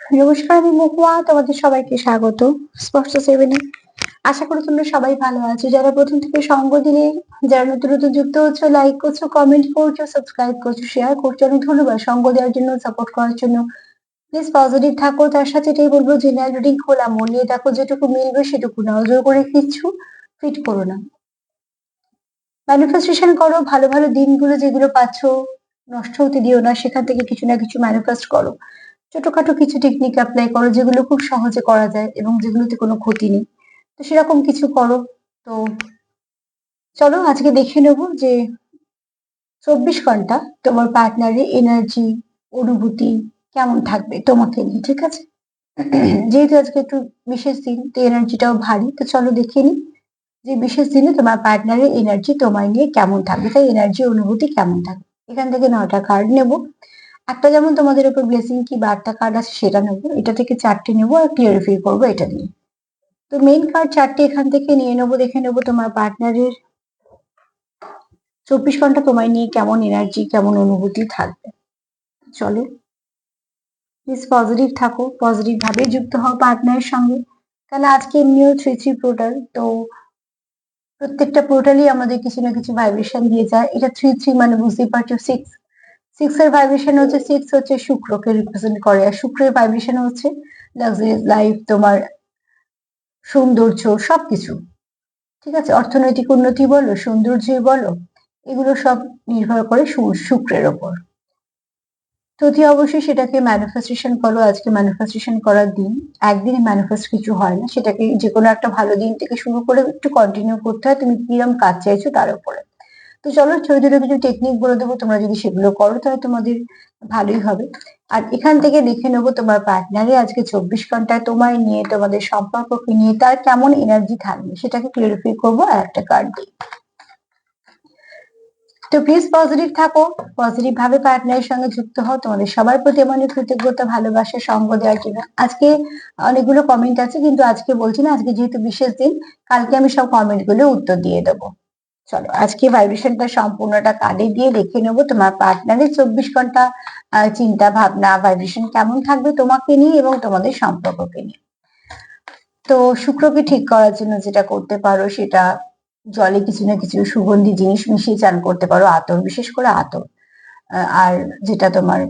নমস্কার, আমি মহুয়া। তোমাদের সবাইকে স্বাগত স্পষ্ট সেভেনে। আশা করি তোমরা সবাই ভালো আছো। যারা প্রথম থেকে সঙ্গ দিলে, যারা নতুন নতুন যুক্ত হচ্ছে, লাইক করছো, কমেন্ট করছো, সাবস্ক্রাইব করছো, শেয়ার করছো, অনেক ধন্যবাদ সঙ্গ দেওয়ার জন্য, সাপোর্ট করার জন্য। প্লিজ পজিটিভ থাকো। তার সাথে এটাই বলবো, জেনারেল রিডিং খোলা মন নিয়ে দেখো, যেটুকু মিলবে সেটুকু নাও, জোর করে কিচ্ছু ফিট করো না। ম্যানিফেস্টেশন করো, ভালো ভালো দিনগুলো যেগুলো পাচ্ছো নষ্ট হতে দিও না, সেখান থেকে কিছু না কিছু ম্যানিফেস্ট করো। ছোটখাটো কিছু টেকনিক অ্যাপ্লাই করো, যেগুলো খুব সহজে করা যায় এবং যেগুলোতে কোনো ক্ষতি নেই। তো সেরকম কিছু করো। তো চলো আজকে দেখে নেব যে 24 ঘন্টা তোমার পার্টনারের এনার্জি, অনুভূতি কেমন থাকবে তোমাকে নিয়ে, ঠিক আছে? যেহেতু আজকে একটু বিশেষ দিন, তো এনার্জিটাও ভারী, তো চলো দেখে নিই যে বিশেষ দিনে তোমার পার্টনারের এনার্জি তোমায় নিয়ে কেমন থাকবে, তাই এনার্জি অনুভূতি কেমন থাকবে। এখান থেকে 9টা কার্ড নেব। একটা যেমন তোমাদের উপর ব্লেসিং কি বার্তা কার্ড আছে সেটা নেবো, এটা থেকে 4টে নেবো আর ক্লিয়ারিফাই করবো এটা নিয়ে। তো মেইন কার্ড 4টে এখান থেকে নিয়ে নেবো। দেখে নেবো তোমার পার্টনারের 24 ঘন্টা তোমায় নিয়ে কেমন এনার্জি, কেমন অনুভূতি থাকবে। চলো, প্লিজ পজিটিভ থাকো, পজিটিভ ভাবে যুক্ত হও পার্টনারের সঙ্গে। কারণ আজকে এমনিও 3 পোর্টাল, তো প্রত্যেকটা পোর্টালই আমাদের কিছু না কিছু ভাইব্রেশন দিয়ে যায়। এটা 3 মানে বুঝতেই পারছো 6 এর ভাইব্রেশন হচ্ছে, 6 হচ্ছে শুক্রকে রিপ্রেজেন্ট করে, আর শুক্রের ভাইব্রেশন হচ্ছে লাক্সারিয়াস লাইফ, তোমার সৌন্দর্য, সবকিছু। ঠিক আছে, অর্থনৈতিক উন্নতি বলো, সৌন্দর্যই বলো, এগুলো সব নির্ভর করে শুক্রের ওপর। তো অতি অবশ্যই সেটাকে ম্যানিফেস্টেশন করো। আজকে ম্যানিফেস্টেশন করার দিন। একদিনে ম্যানিফেস্ট কিছু হয় না, সেটাকে যে কোনো একটা ভালো দিন থেকে শুরু করে একটু কন্টিনিউ করতে হয়, তুমি কিরম কাজ চাইছো তার উপরে। তো চলো ছোট ছোট কিছু টেকনিক বলে দেবো, তোমরা যদি সেগুলো করো তাহলে তোমাদের ভালোই হবে। আর এখান থেকে দেখে নেবো তোমার পার্টনারে আজকে 24 ঘন্টায় তোমায় নিয়ে, তোমাদের সম্পর্ককে নিয়ে তার কেমন এনার্জি থাকবে, সেটাকে ক্লিয়ারিফাই করবো আর একটা কার্ড দিয়ে। তো প্লিজ পজিটিভ থাকো, পজিটিভ ভাবে পার্টনারের সঙ্গে যুক্ত হও। তোমাদের সবার প্রতি আমার কৃতজ্ঞতা, ভালোবাসা, সঙ্গ দেওয়ার জন্য। আজকে অনেকগুলো কমেন্ট আছে, কিন্তু আজকে বলছি না, আজকে যেহেতু বিশেষ দিন, কালকে আমি সব কমেন্ট গুলো উত্তর দিয়ে দেবো। চলো আজকে ভাইব্রেশনটা সম্পূর্ণটা কার্ডে দিয়ে দেখে নেবো তোমার পার্টনারের 24 ঘন্টা চিন্তা ভাবনা, ভাইব্রেশন কেমন থাকবে তোমাকে নিয়ে এবং তোমাদের সম্পর্ককে নিয়ে। তো শুক্রকে ঠিক করার জন্য যেটা করতে পারো, সেটা জলে কিছু না কিছু সুগন্ধি জিনিস মিশিয়ে চান করতে পারো, আতর, বিশেষ করে আতর। আর যেটা তোমার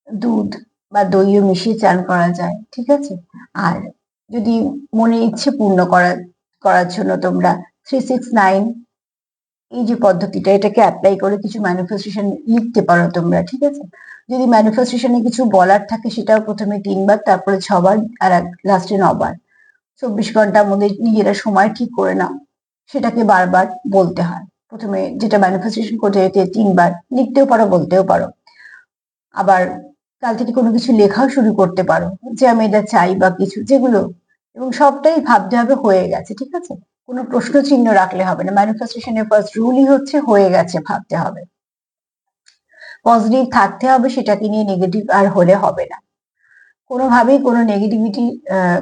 দুধ বা দইও মিশিয়ে চান করা যায়, ঠিক আছে। আর যদি মনের ইচ্ছে পূর্ণ করার জন্য তোমরা 369 এই যে পদ্ধতিটা, এটাকে অ্যাপ্লাই করে কিছু ম্যানিফেস্টেশন লিখতে পারো তোমরা, ঠিক আছে। যদি ম্যানিফেস্টেশনে কিছু বলার থাকে, সেটাও প্রথমে 3 বার, তারপরে 6 বার, আর লাস্টে 9 বার। 24 ঘন্টার মধ্যে নিজেরা সময় ঠিক করে নাও, সেটাকে বারবার বলতে হয়। প্রথমে যেটা ম্যানিফেস্টেশন করতে যেতে 3 বার লিখতেও পারো, বলতেও পারো। আবার কাল থেকে কোনো কিছু লেখাও শুরু করতে পারো, যে আমি এটা চাই বা কিছু, যেগুলো, এবং সবটাই ভাবতে হবে হয়ে গেছে, ঠিক আছে। কোনো প্রশ্ন চিহ্ন রাখলে হবে না। ম্যানিফেস্টেশনের ফার্স্ট রুলই হচ্ছে হয়ে গেছে ভাবতে হবে, পজিটিভ থাকতে হবে, সেটাকে নিয়ে নেগেটিভ আর হলে হবে না। কোনোভাবেই কোনো নেগেটিভিটি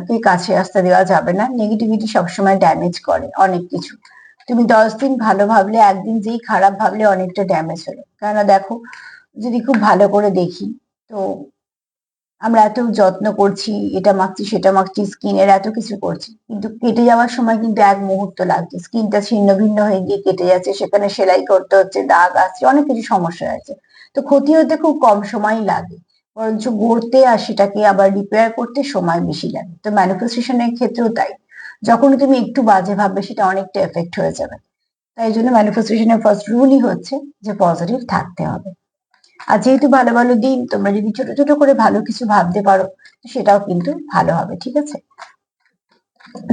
কে কাছে আসতে দেওয়া যাবে না। নেগেটিভিটি সবসময় ড্যামেজ করে অনেক কিছু। তুমি 10 দিন ভালো ভাবলে, একদিন যেই খারাপ ভাবলে অনেকটা ড্যামেজ হলো। কেননা দেখো, যদি খুব ভালো করে দেখি, তো আমরা এত যত্ন করছি, এটা মাখছি সেটা মাখছি, স্কিনের এত কিছু করছি, কিন্তু কেটে যাওয়ার সময় কিন্তু এক মুহূর্ত লাগছে, স্কিনটা ছিন্ন ভিন্ন হয়ে গিয়ে কেটে যাচ্ছে, সেখানে সেলাই করতে হচ্ছে, দাগ আসছে, অনেক কিছু সমস্যা আছে। তো ক্ষতি হতে খুব কম সময় লাগে, বরঞ্চ গড়তে আর সেটাকে আবার রিপেয়ার করতে সময় বেশি লাগে। তো ম্যানিফেস্টেশনের ক্ষেত্রেও তাই, যখন তুমি একটু বাজে ভাববে, সেটা অনেকটা এফেক্ট হয়ে যাবে। তাই জন্য ম্যানিফেস্টেশনের ফার্স্ট রুলই হচ্ছে যে পজিটিভ থাকতে হবে। আর যেহেতু ভালো ভালো দিন, তোমরা যদি ছোট ছোট করে ভালো কিছু ভাবতে পারো, সেটাও কিন্তু ভালো হবে, ঠিক আছে।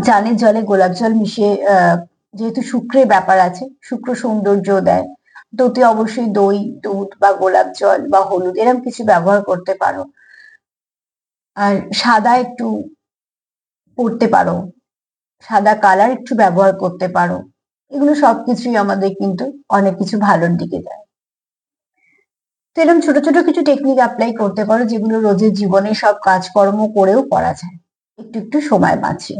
চানের জলে গোলাপ জল মিশিয়ে, যেহেতু শুক্রের ব্যাপার আছে, শুক্র সৌন্দর্য দেয়, তো অতি অবশ্যই দই, দুধ বা গোলাপ জল বা হলুদ এরকম কিছু ব্যবহার করতে পারো। আর সাদা একটু পরতে পারো, সাদা কালার একটু ব্যবহার করতে পারো। এগুলো সবকিছুই আমাদের কিন্তু অনেক কিছু ভালোর দিকে যায়। তো এরকম ছোট ছোট কিছু টেকনিক অ্যাপ্লাই করতে পারো, যেগুলো রোজের জীবনে সব কাজকর্ম করেও করা যায়, একটু একটু সময় বাঁচিয়ে।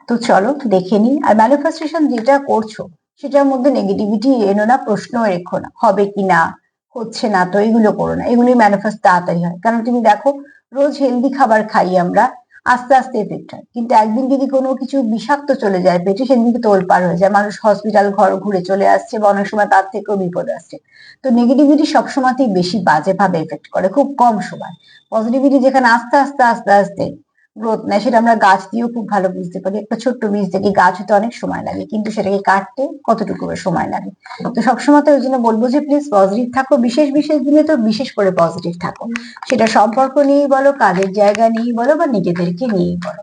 তো চলো দেখে নিই। আর ম্যানিফেস্টেশন যেটা করছো, সেটার মধ্যে নেগেটিভিটি এনো না, প্রশ্ন রেখো না হবে কি না, হচ্ছে না, তো এগুলো করো না, এগুলি ম্যানিফেস্ট তাড়াতাড়ি হয়। কারণ তুমি দেখো, রোজ হেলদি খাবার খাই আমরা, আস্তে আস্তে এফেক্ট হয়, কিন্তু একদিন যদি কোনো কিছু বিষাক্ত চলে যায় পেটে, সেদিন কিন্তু তোলপাড় হয়ে যায়, মানুষ হসপিটাল ঘর ঘুরে চলে আসছে, বা অনেক সময় তার থেকেও বিপদ আসছে। তো নেগেটিভিটি সবসময়তেই বেশি বাজে ভাবে এফেক্ট করে, খুব কম সময়। পজিটিভিটি যেখানে আস্তে আস্তে আস্তে আস্তে গ্রোথ নেয়, সেটা আমরা গাছ দিয়েও খুব ভালো বুঝতে পারি। একটা ছোট্ট বীজ থেকে গাছ হতে অনেক সময় লাগে, কিন্তু সেটাকে কাটতে কতটুকু সময় লাগে। তো সবসময় তো ওই জন্য বলবো যে প্লিজ পজিটিভ থাকো, বিশেষ বিশেষ দিনে তো বিশেষ করে পজিটিভ থাকো, সেটা সম্পর্ক নিয়েই বলো, কাজের জায়গা নিয়েই বলো, বা নিজেদেরকে নিয়েই বলো।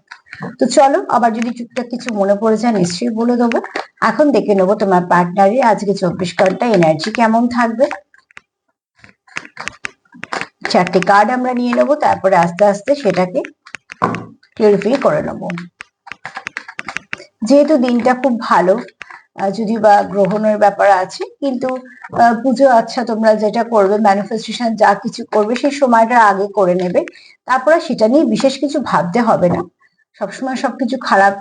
তো চলো, আবার যদি টুকটাক কিছু মনে পড়ে যায় নিশ্চয়ই বলে দেবো। এখন দেখে নেবো তোমার পার্টনারের আজকে 24 ঘন্টা এনার্জি কেমন থাকবে। 4টে কার্ড আমরা নিয়ে নেবো, তারপরে আস্তে আস্তে সেটাকে ক্লিয়ারিফাই করে নেবো। যেহেতু দিনটা খুব ভালো, যদি বা গ্রহণের ব্যাপার আছে, কিন্তু পুজো আচ্ছা তোমরা যেটা করবে, ম্যানিফেস্টেশন যা কিছু করবে সেই সময়টা আগে করে নেবে, তারপরে সেটা নিয়ে বিশেষ কিছু ভাবতে হবে না। সবসময় সবকিছু খারাপ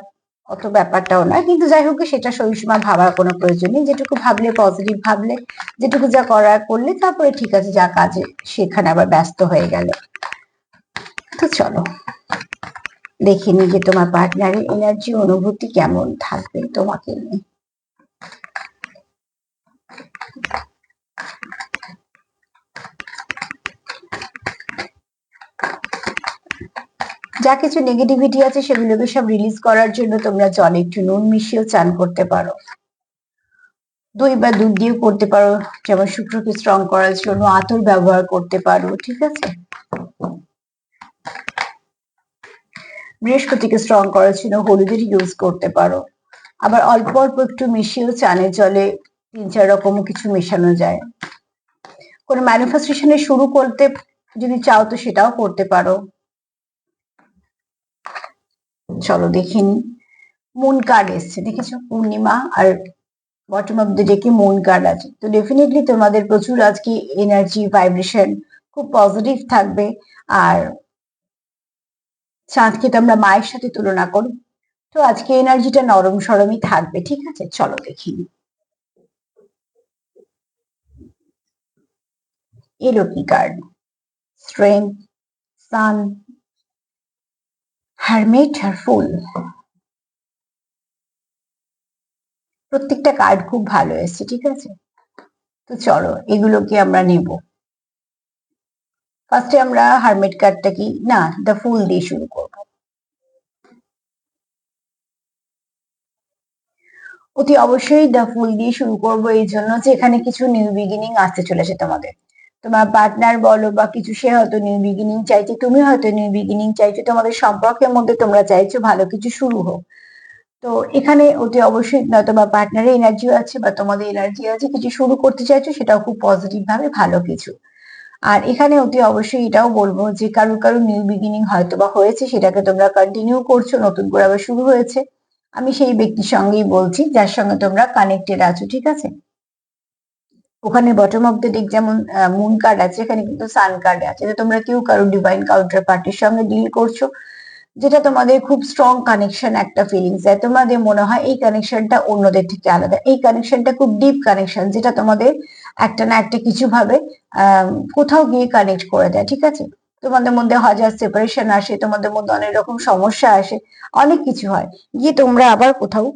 অত ব্যাপারটাও নয়, কিন্তু যাই হোক সেটা সেই সময় ভাবার কোনো প্রয়োজন নেই। যেটুকু ভাবলে পজিটিভ ভাবলে, যেটুকু যা করার করলে, তারপরে ঠিক আছে, যা কাজে সেখানে আবার ব্যস্ত হয়ে গেল। তো চলো দেখে নি যে তোমার পার্টনারের এনার্জি অনুভূতি কেমন থাকবে তোমাকে নিয়ে। যা কিছু নেগেটিভিটি আছে সেগুলোকে সব রিলিজ করার জন্য তোমরা জলে একটু নুন মিশিয়েও চান করতে পারো, দই বা দুধ দিয়েও করতে পারো, যেমন শুক্রকে স্ট্রং করার জন্য আতর ব্যবহার করতে পারো, ঠিক আছে। বৃহস্পতিকে স্ট্রং করার জন্য হলুদের ইউজ করতে পারো। আবার অল্প অল্প একটু মিশিয়েও চানের জলে 3-4 রকম কিছু মেশানো যায়। কোনো ম্যানিফেস্টেশনে শুরু করতে যদি চাও তো সেটাও করতে পারো। চলো দেখিনি, মুন কার্ড এসছে, দেখেছো, পূর্ণিমা আর বটম অফ দ্য ডেকে মুন কার্ড আছে। তো ডেফিনেটলি তোমাদের প্রচুর আজকে এনার্জি ভাইব্রেশন খুব পজিটিভ থাকবে। আর চাঁদকে তো আমরা মায়ের সাথে তুলনা করি, তো আজকে এনার্জিটা নরম সরমই থাকবে, ঠিক আছে। চলো দেখি, এলো কি কার্ড, স্ট্রেংথ, সান, হারমিট আর ফুল। প্রত্যেকটা কার্ড খুব ভালো এসছে, ঠিক আছে। তো চলো এগুলোকে আমরা নেব। ফার্স্টে আমরা হারমিট কার্ডটা কি না, দ্য ফুল দিয়ে শুরু করবো। অতি অবশ্যই দ্য ফুল দিয়ে শুরু করবো এই জন্য যে এখানে কিছু নিউ বিগিনিং আসতে চলেছে তোমাদের। তোমার পার্টনার বলো বা কিছু, সে হয়তো নিউ বিগিনিং চাইছে, তুমি হয়তো নিউ বিগিনিং চাইছো, তোমাদের সম্পর্কের মধ্যে তোমরা চাইছো ভালো কিছু শুরু হোক। তো এখানে অতি অবশ্যই তোমার পার্টনারের এনার্জি আছে বা তোমাদের এনার্জি আছে, কিছু শুরু করতে চাইছো, সেটাও খুব পজিটিভ ভাবে ভালো কিছু। আর এখানে অতি অবশ্যই এটাও বলবো যে কারো কারো নিউ বিগিনিং হয়তো বা হয়েছে, সেটাকে তোমরা কন্টিনিউ করছো, নতুন করে আবার শুরু হয়েছে। আমি সেই ব্যক্তির সঙ্গেই বলছি যার সঙ্গে তোমরা কানেক্টেড আছো, ঠিক আছে। ওখানে বটম অফ দ্য ডেক যেমন মুন কার্ড আছে, এখানে কিন্তু সান কার্ড আছে। তোমরা কেউ কারো ডিভাইন কাউন্টার পার্টির সঙ্গে ডিল করছো, যেটা তোমাদের খুব স্ট্রং কানেকশন একটা ফিলিংস দেয়, তোমাদের মনে হয় এই কানেকশনটা অন্যদের থেকে আলাদা, এই কানেকশনটা খুব ডিপ কানেকশন, যেটা তোমাদের একটা না একটা কিছু ভাবে কোথাও গিয়ে কানেক্ট করে দেয়, ঠিক আছে। তোমাদের মধ্যে হাজার সেপারেশন আসে, তোমাদের মধ্যে অনেক রকম সমস্যা আসে, অনেক কিছু হয়, গিয়ে তোমরা আবার কোথাও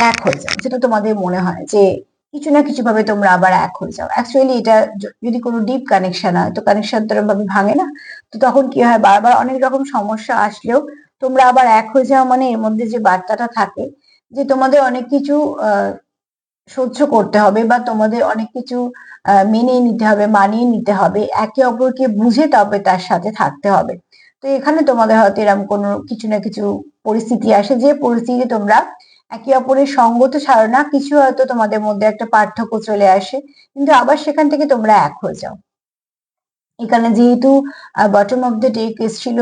এক হয়ে যাও, যেটা তোমাদের মনে হয় যে কিছু না কিছু ভাবে তোমরা আবার এক হয়ে যাও। অ্যাকচুয়ালি এটা যদি কোনো ডিপ কানেকশন হয়, তো কানেকশন তো এরকম ভাবে ভাঙে না। তো তখন কি হয়, বারবার অনেক রকম সমস্যা আসলেও তোমরা আবার এক হয়ে যাও, মানে এর মধ্যে যে বার্তাটা থাকে যে তোমাদের অনেক কিছু আহ সহ্য করতে হবে, বা তোমাদের অনেক কিছু মেনে নিতে হবে, মানিয়ে নিতে হবে, একে অপরকে বুঝে তবে তার সাথে থাকতে হবে। তো এখানে তোমাদের হয়তো এরকম কোনো কিছু না কিছু পরিস্থিতি আসে, যে পরিস্থিতি তোমরা একে অপরের সঙ্গ তো ছাড়ো না, কিছু হয়তো তোমাদের মধ্যে একটা পার্থক্য চলে আসে, কিন্তু আবার সেখান থেকে তোমরা এক হয়ে যাও। এখানে যেহেতু বটম অফ দ্য ডেক এসেছিল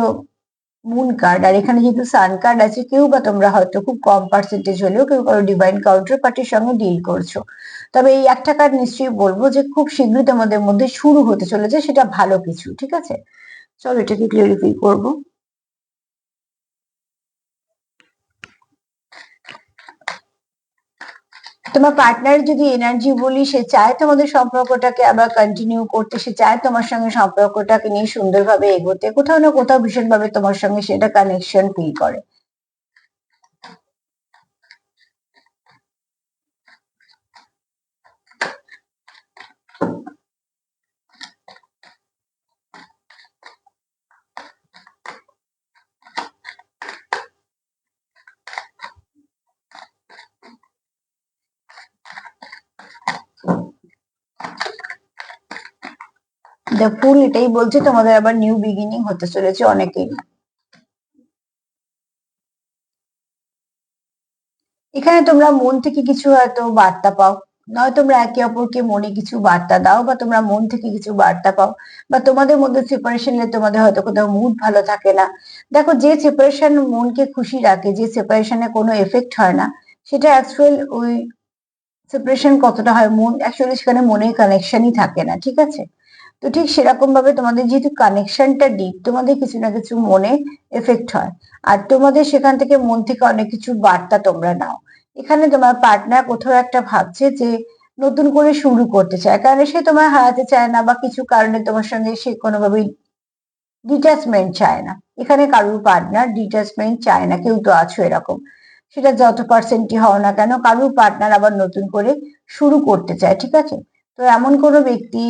মুন কার্ড, আর এখানে যেহেতু সান কার্ড আছে, কেউ বা তোমরা হয়তো খুব কম পার্সেন্টেজ হলেও কেউ কারো ডিভাইন কাউন্টার পার্টির সঙ্গে ডিল করছো। তবে এই একটা কার্ড নিশ্চয়ই বলবো যে খুব শীঘ্রই তোমাদের মধ্যে শুরু হতে চলেছে, সেটা ভালো কিছু, ঠিক আছে। চলো এটাকে ক্লিয়ারিফাই করবো। তোমার পার্টনার যদি এনার্জি বলি, সে চায় তোমাদের সম্পর্কটাকে আবার কন্টিনিউ করতে, সে চায় তোমার সঙ্গে সম্পর্কটাকে নিয়ে সুন্দরভাবে এগোতে, কোথাও না কোথাও ভীষণভাবে তোমার সঙ্গে সেটা কানেকশন ফিল করে। দ্য ফুল এটাই বলছে তোমাদের আবার নিউ বিগিনিং হতে চলেছে অনেকেই। এখানে তোমরা মন থেকে কিছু হয়তো বার্তা পাও, নয় তোমরা একে অপরকে মনে কিছু বার্তা দাও, বা তোমরা মন থেকে কিছু বার্তা পাও, বা তোমাদের মধ্যে সেপারেশনে তোমাদের হয়তো কোথাও মুড ভালো থাকে না। দেখো, যে সেপারেশন মনকে খুশি রাখে, যে সেপারেশনে কোনো এফেক্ট হয় না, সেটা অ্যাকচুয়াল ওই সেপারেশন কতটা হয়, মন অ্যাকচুয়ালি সেখানে মনের কানেকশনই থাকে না, ঠিক আছে? তো ঠিক সেরকম ভাবে তোমাদের যেহেতু কানেকশনটা ডিপ, তোমাদের কিছু না কিছু মনে এফেক্ট হয়, আর তোমাদের সেখান থেকে মন থেকে অনেক কিছু বার্তা তোমরা নাও। এখানে তোমার পার্টনার কোথাও একটা ভাবছে যে নতুন করে শুরু করতে চায়, কারণ সে তোমার হারাতে চায় না, বা কিছু কারণে তোমার সঙ্গে সে কোনোভাবেই ডিট্যাচমেন্ট চায় না। এখানে কারুর পার্টনার ডিট্যাচমেন্ট চায় না, কেউ তো আছো এরকম, সেটা যত পার্সেন্টই হও না কেন, কারুর পার্টনার আবার নতুন করে শুরু করতে চায়, ঠিক আছে? তো এমন কোনো ব্যক্তি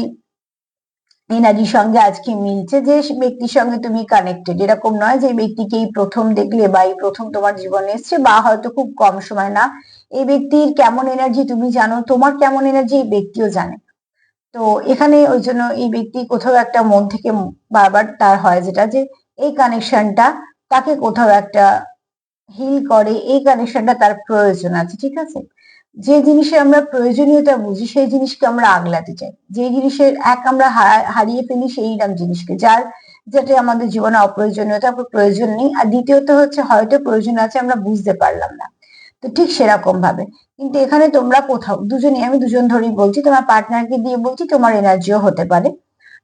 এনার্জির সঙ্গে আজকে মিলছে যে ব্যক্তির সঙ্গে তুমি কানেক্টেড, এরকম নয় যে এই ব্যক্তিকে এই প্রথম দেখলে বা এই প্রথম তোমার জীবনে এসছে, বা হয়তো খুব কম সময় না। এই ব্যক্তির কেমন এনার্জি তুমি জানো, তোমার কেমন এনার্জি এই ব্যক্তিও জানে। তো এখানে ওই জন্য এই ব্যক্তি কোথাও একটা মন থেকে বারবার তার হয় যেটা, যে এই কানেকশনটা তাকে কোথাও একটা হিল করে, এই কানেকশনটা তার প্রয়োজন আছে, ঠিক আছে? যে জিনিসের আমরা প্রয়োজনীয়তা বুঝি, সেই জিনিসকে আমরা আগলাতে চাই। যে জিনিসের আমরা হারিয়ে ফেলি সেই রকম জিনিসকে, যেটা আমাদের জীবনে অপ্রয়োজনীয়তা, প্রয়োজন নেই, আর দ্বিতীয়ত হচ্ছে হয়তো প্রয়োজন আছে, আমরা বুঝতে পারলাম না। তো ঠিক সেরকম ভাবে কিন্তু এখানে তোমরা কোথাও দুজনেই, আমি দুজন ধরেই বলছি, তোমার পার্টনারকে দিয়ে বলছি, তোমার এনার্জিও হতে পারে।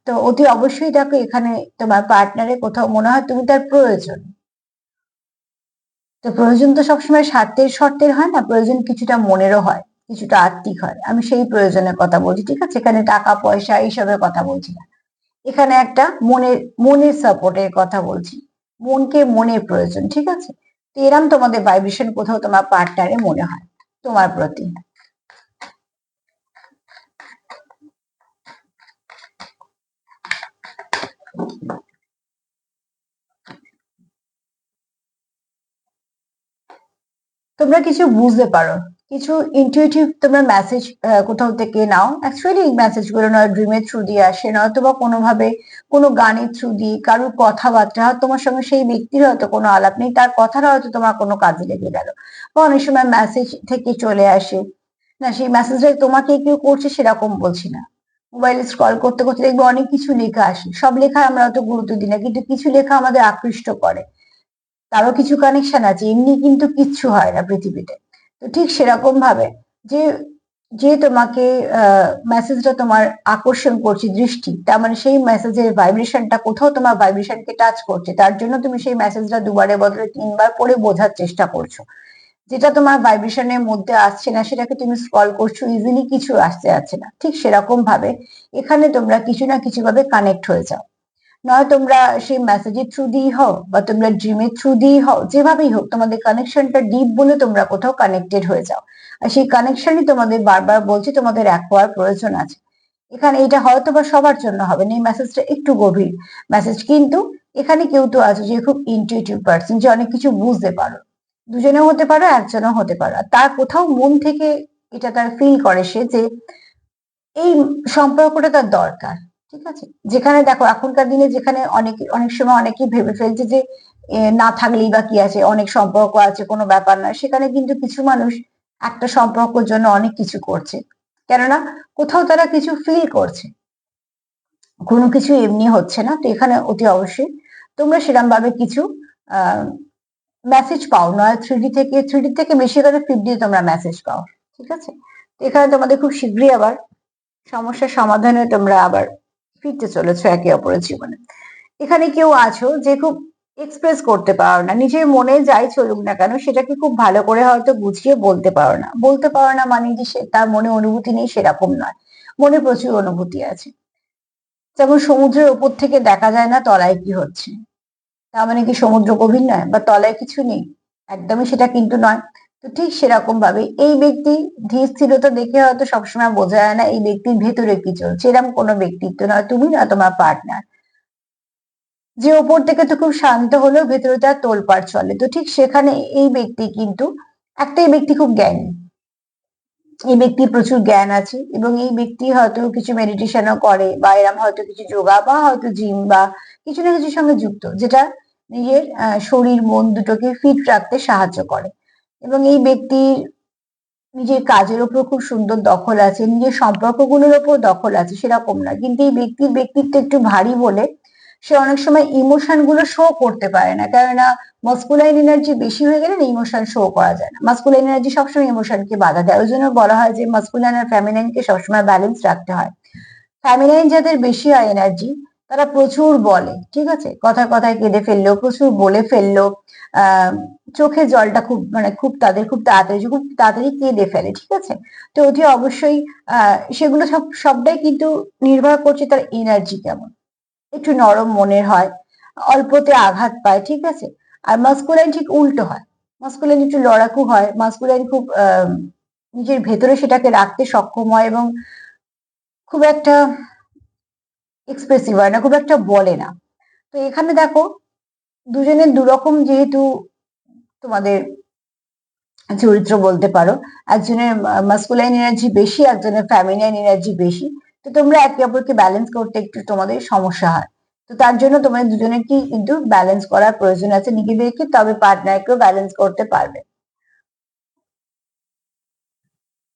তো অতি অবশ্যই দেখো, এখানে তোমার পার্টনারে কোথাও মনে হয় তুমি তার প্রয়োজন। তো প্রয়োজন তো সবসময় স্বার্থের শর্তের হয় না, প্রয়োজন কিছুটা মনেরও হয়, কিছুটা আত্মিক হয়। আমি সেই প্রয়োজনের কথা বলছি, ঠিক আছে? এখানে টাকা পয়সা এইসবের কথা বলছি না, এখানে একটা মনের সাপোর্টের কথা বলছি। মনকে মনের প্রয়োজন, ঠিক আছে? তো এরম তোমাদের ভাইব্রেশন কোথাও তোমার পার্টনারে মনে হয় তোমার প্রতি। তোমরা কিছু বুঝতে পারো, কিছু ইনটিউটিভ তোমরা মেসেজ কোথাও থেকে নাও। অ্যাকচুয়ালি এই মেসেজ গুলো নয় ড্রিমের থ্রু দিয়ে আসে, নয়তো বা কোনোভাবে কোনো গানের থ্রু দিয়ে, কারোর কথাবার্তা, হয়তো তোমার সঙ্গে সেই ব্যক্তির হয়তো কোনো আলাপ নেই, তার কথাটা হয়তো তোমার কোনো কাজে লেগে গেল, বা অনেক সময় মেসেজ থেকে চলে আসে। না, সেই মেসেজটা তোমাকে কেউ করছে সেরকম বলছি না। মোবাইলে স্ক্রল করতে করতে দেখবে অনেক কিছু লেখা আসে, সব লেখা আমরা অত গুরুত্ব দিই না, কিন্তু কিছু লেখা আমাদের আকৃষ্ট করে, তারও কিছু কানেকশন আছে, এমনি কিন্তু কিচ্ছু হয় না পৃথিবীতে। তো ঠিক সেরকম ভাবে যে যে তোমাকে মেসেজটা তোমার আকর্ষণ করছে দৃষ্টি, তার মানে সেই মেসেজের ভাইব্রেশনটা কোথাও তোমার ভাইব্রেশনকে টাচ করছে, তার জন্য তুমি সেই মেসেজটা দুবারের বদলে তিনবার পড়ে বোঝার চেষ্টা করছো। যেটা তোমার ভাইব্রেশনের মধ্যে আসছে না, সেটাকে তুমি স্ক্রল করছো, ইজিলি কিছু আসতে যাচ্ছে না। ঠিক সেরকম ভাবে এখানে তোমরা কিছু না কিছু ভাবে কানেক্ট হয়ে যাও, নয় তোমরা সেই মেসেজের থ্রু দিয়েই হও, বা তোমরা ড্রিমের থ্রু দিয়েই হও, যেভাবেই হোক তোমাদের কানেকশনটা ডিপ বলে তোমরা কোথাও কানেক্টেড হয়ে যাও। আর সেই কানেকশনই তোমাদের বারবার বলছি তোমাদের এক হওয়ার প্রয়োজন আছে। এখানে এটা হয়তো বা সবার জন্য হবে না, এই মেসেজটা একটু গভীর মেসেজ, কিন্তু এখানে কেউ তো আছে যে খুব ইনটিউটিভ পার্সন, যে অনেক কিছু বুঝতে পারো। দুজনেও হতে পারো, একজনও হতে পারো, আর তার কোথাও মন থেকে এটা তার ফিল করে সে, যে এই সম্পর্কটা তার দরকার, ঠিক আছে? যেখানে দেখো এখনকার দিনে, যেখানে অনেক অনেক সময় অনেকেই ভেবে ফেলছে যে না থাকলেই বা কি আছে, অনেক সম্পর্ক আছে, কোনো ব্যাপার না, সেখানে কিন্তু কিছু মানুষ একটা সম্পর্কের জন্য অনেক কিছু করছে, কেননা কোথাও তারা কিছু ফিল করছে, কোনো কিছু এমনি হচ্ছে না। তো এখানে অতি অবশ্যই তোমরা সেরকম ভাবে কিছু আহ মেসেজ পাও, নয় থ্রিডি থেকে বেশি করে ফিফটি তোমরা মেসেজ পাও, ঠিক আছে? তো এখানে তোমাদের খুব শীঘ্রই আবার সমস্যার সমাধানে তোমরা আবার ফিরতে চলেছো একে অপরের জীবনে। এখানে কেউ আছো যে খুব এক্সপ্রেস করতে পারো না, নিজের মনে যাই চলুক না কেন সেটাকে খুব ভালো করে হয়তো বুঝিয়ে বলতে পারো না মানে যে সে তার মনে অনুভূতি নেই সেরকম নয়, মনে প্রচুর অনুভূতি আছে। যেমন সমুদ্রের ওপর থেকে দেখা যায় না তলায় কি হচ্ছে, তার মানে কি সমুদ্র গভীর নয় বা তলায় কিছু নেই? একদমই সেটা কিন্তু নয়। তো ঠিক সেরকম ভাবে এই ব্যক্তি ধীর স্থিরতা দেখে হয়তো সবসময় বোঝা যায় না এই ব্যক্তির ভেতরে কি চলছে, এরকম কোনো ব্যক্তিত্ব নয় তুমি না তোমার পার্টনার, যে ওপর থেকে তো খুব শান্ত হলেও ভেতরে তার তোলপাড় চলে। তো ঠিক সেখানে এই ব্যক্তি কিন্তু এই ব্যক্তি খুব জ্ঞানী, এই ব্যক্তির প্রচুর জ্ঞান আছে এবং এই ব্যক্তি হয়তো কিছু মেডিটেশনও করে বা এরম হয়তো কিছু যোগা বা হয়তো জিম বা কিছু না কিছুর সঙ্গে যুক্ত, যেটা নিজের শরীর মন দুটোকে ফিট রাখতে সাহায্য করে। এবং এই ব্যক্তির নিজের কাজের উপর খুব সুন্দর দখল আছে, নিজের সম্পর্কগুলোর উপর দখল আছে সেরকম না, কিন্তু এই ব্যক্তির ব্যক্তিত্ব একটু ভারী বলে সে অনেক সময় ইমোশন গুলো শো করতে পারে না, কেননা মাস্কুলাইন এনার্জি বেশি হয়ে গেলে ইমোশন শো করা যায় না, মাস্কুলাইন এনার্জি সবসময় ইমোশনকে বাধা দেয়, ওই জন্য বলা হয় যে মাস্কুলাইন আর ফেমিনাইনকে সবসময় ব্যালেন্স রাখতে হয়। ফেমিনাইন যাদের বেশি হয় এনার্জি, তারা প্রচুর বলে, ঠিক আছে, কথায় কথায় কেঁদে ফেললো, প্রচুর বলে ফেললো, আহ চোখে জলটা খুব তাড়াতাড়ি কেঁদে ফেলে, ঠিক আছে। তো অতি অবশ্যই সেগুলো সবটাই কিন্তু নির্ভর করছে তার এনার্জি কেমন, একটু নরম মনের হয়, অল্পতে আঘাত পায়, ঠিক আছে। আর মাস্কুলাইন ঠিক উল্টো হয়, মাস্কুলাইন একটু লড়াকু হয়, মাস্কুলাইন খুব নিজের ভেতরে সেটাকে রাখতে সক্ষম হয় এবং খুব একটা এক্সপ্রেসিভ হয় না, খুব একটা বলে না। তো এখানে দেখো দুজনের দুরকম যেহেতু তোমাদের চরিত্র বলতে পারো, একজনের মাস্কুলাইন এনার্জি বেশি, একজনের ফ্যামিনাইন এনার্জি বেশি, তো তোমরা একে অপরকে ব্যালেন্স করতে একটু তোমাদের সমস্যা হয়। তো তার জন্য তোমাদের দুজনেরকেই কিন্তু ব্যালেন্স করার প্রয়োজন আছে নিজেদেরকে, তবে পার্টনারকেও ব্যালেন্স করতে পারবে।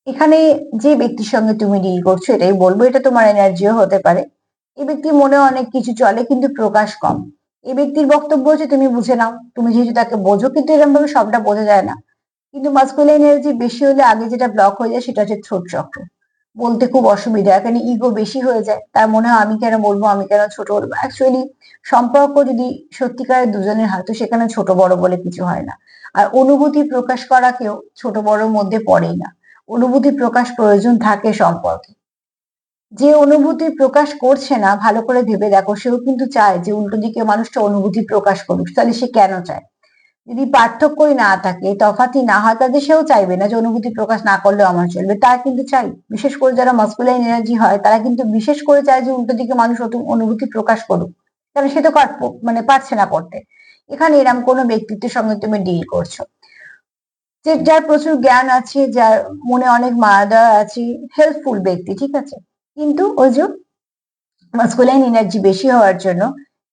এখানে যে ব্যক্তির সঙ্গে তুমি ডিল করছো এটাই বলবো, এটা তোমার এনার্জিও হতে পারে। এই ব্যক্তির মনে অনেক কিছু চলে কিন্তু প্রকাশ কম। এই ব্যক্তির বক্তব্য হচ্ছে তুমি বুঝে নাও, তুমি যেহেতু তাকে বোঝো, কিন্তু এরকম ভাবে সবটা বোঝা যায় না। কিন্তু মাস্কুলাইন এনার্জি বেশি হলে আগে যেটা ব্লক হয়ে যায় সেটা হচ্ছে থ্রোট চক্র, বলতে খুব অসুবিধা, এখানে ইগো বেশি হয়ে যায়, তার মনে হয় আমি কেন বলবো, আমি কেন ছোট বলবো। অ্যাকচুয়ালি সম্পর্ক যদি সত্যিকারের দুজনের হয় তো সেখানে ছোট বড় বলে কিছু হয় না। আর অনুভূতি প্রকাশ করা কেউ ছোট বড়র মধ্যে পড়েই না, অনুভূতি প্রকাশ প্রয়োজন থাকে সম্পর্কে। যে অনুভূতি প্রকাশ করছে না ভালো করে ভেবে দেখো, সেও কিন্তু চায় যে উল্টো দিকে মানুষটা অনুভূতি প্রকাশ করুক, তাহলে সে কেন চায়? যদি পার্থক্যই না থাকে, তফাৎই না হয়, তাদের সেও চাইবে না যে অনুভূতি প্রকাশ না করলেও আমার চলবে, তারা কিন্তু চাই, বিশেষ করে যারা মাস্কুলাইন এনার্জি হয় তারা কিন্তু বিশেষ করে চায় যে উল্টো দিকে মানুষ অনুভূতি প্রকাশ করুক, কারণ সে তো পারছে না করতে। এখানে এরকম কোনো ব্যক্তিত্বের সঙ্গে তুমি ডিল করছো, যে যার প্রচুর জ্ঞান আছে, যার মনে অনেক মায়া দয়া আছে, হেল্পফুল ব্যক্তি, ঠিক আছে, কিন্তু ওই যে মাস্কুলাইন এনার্জি বেশি হওয়ার জন্য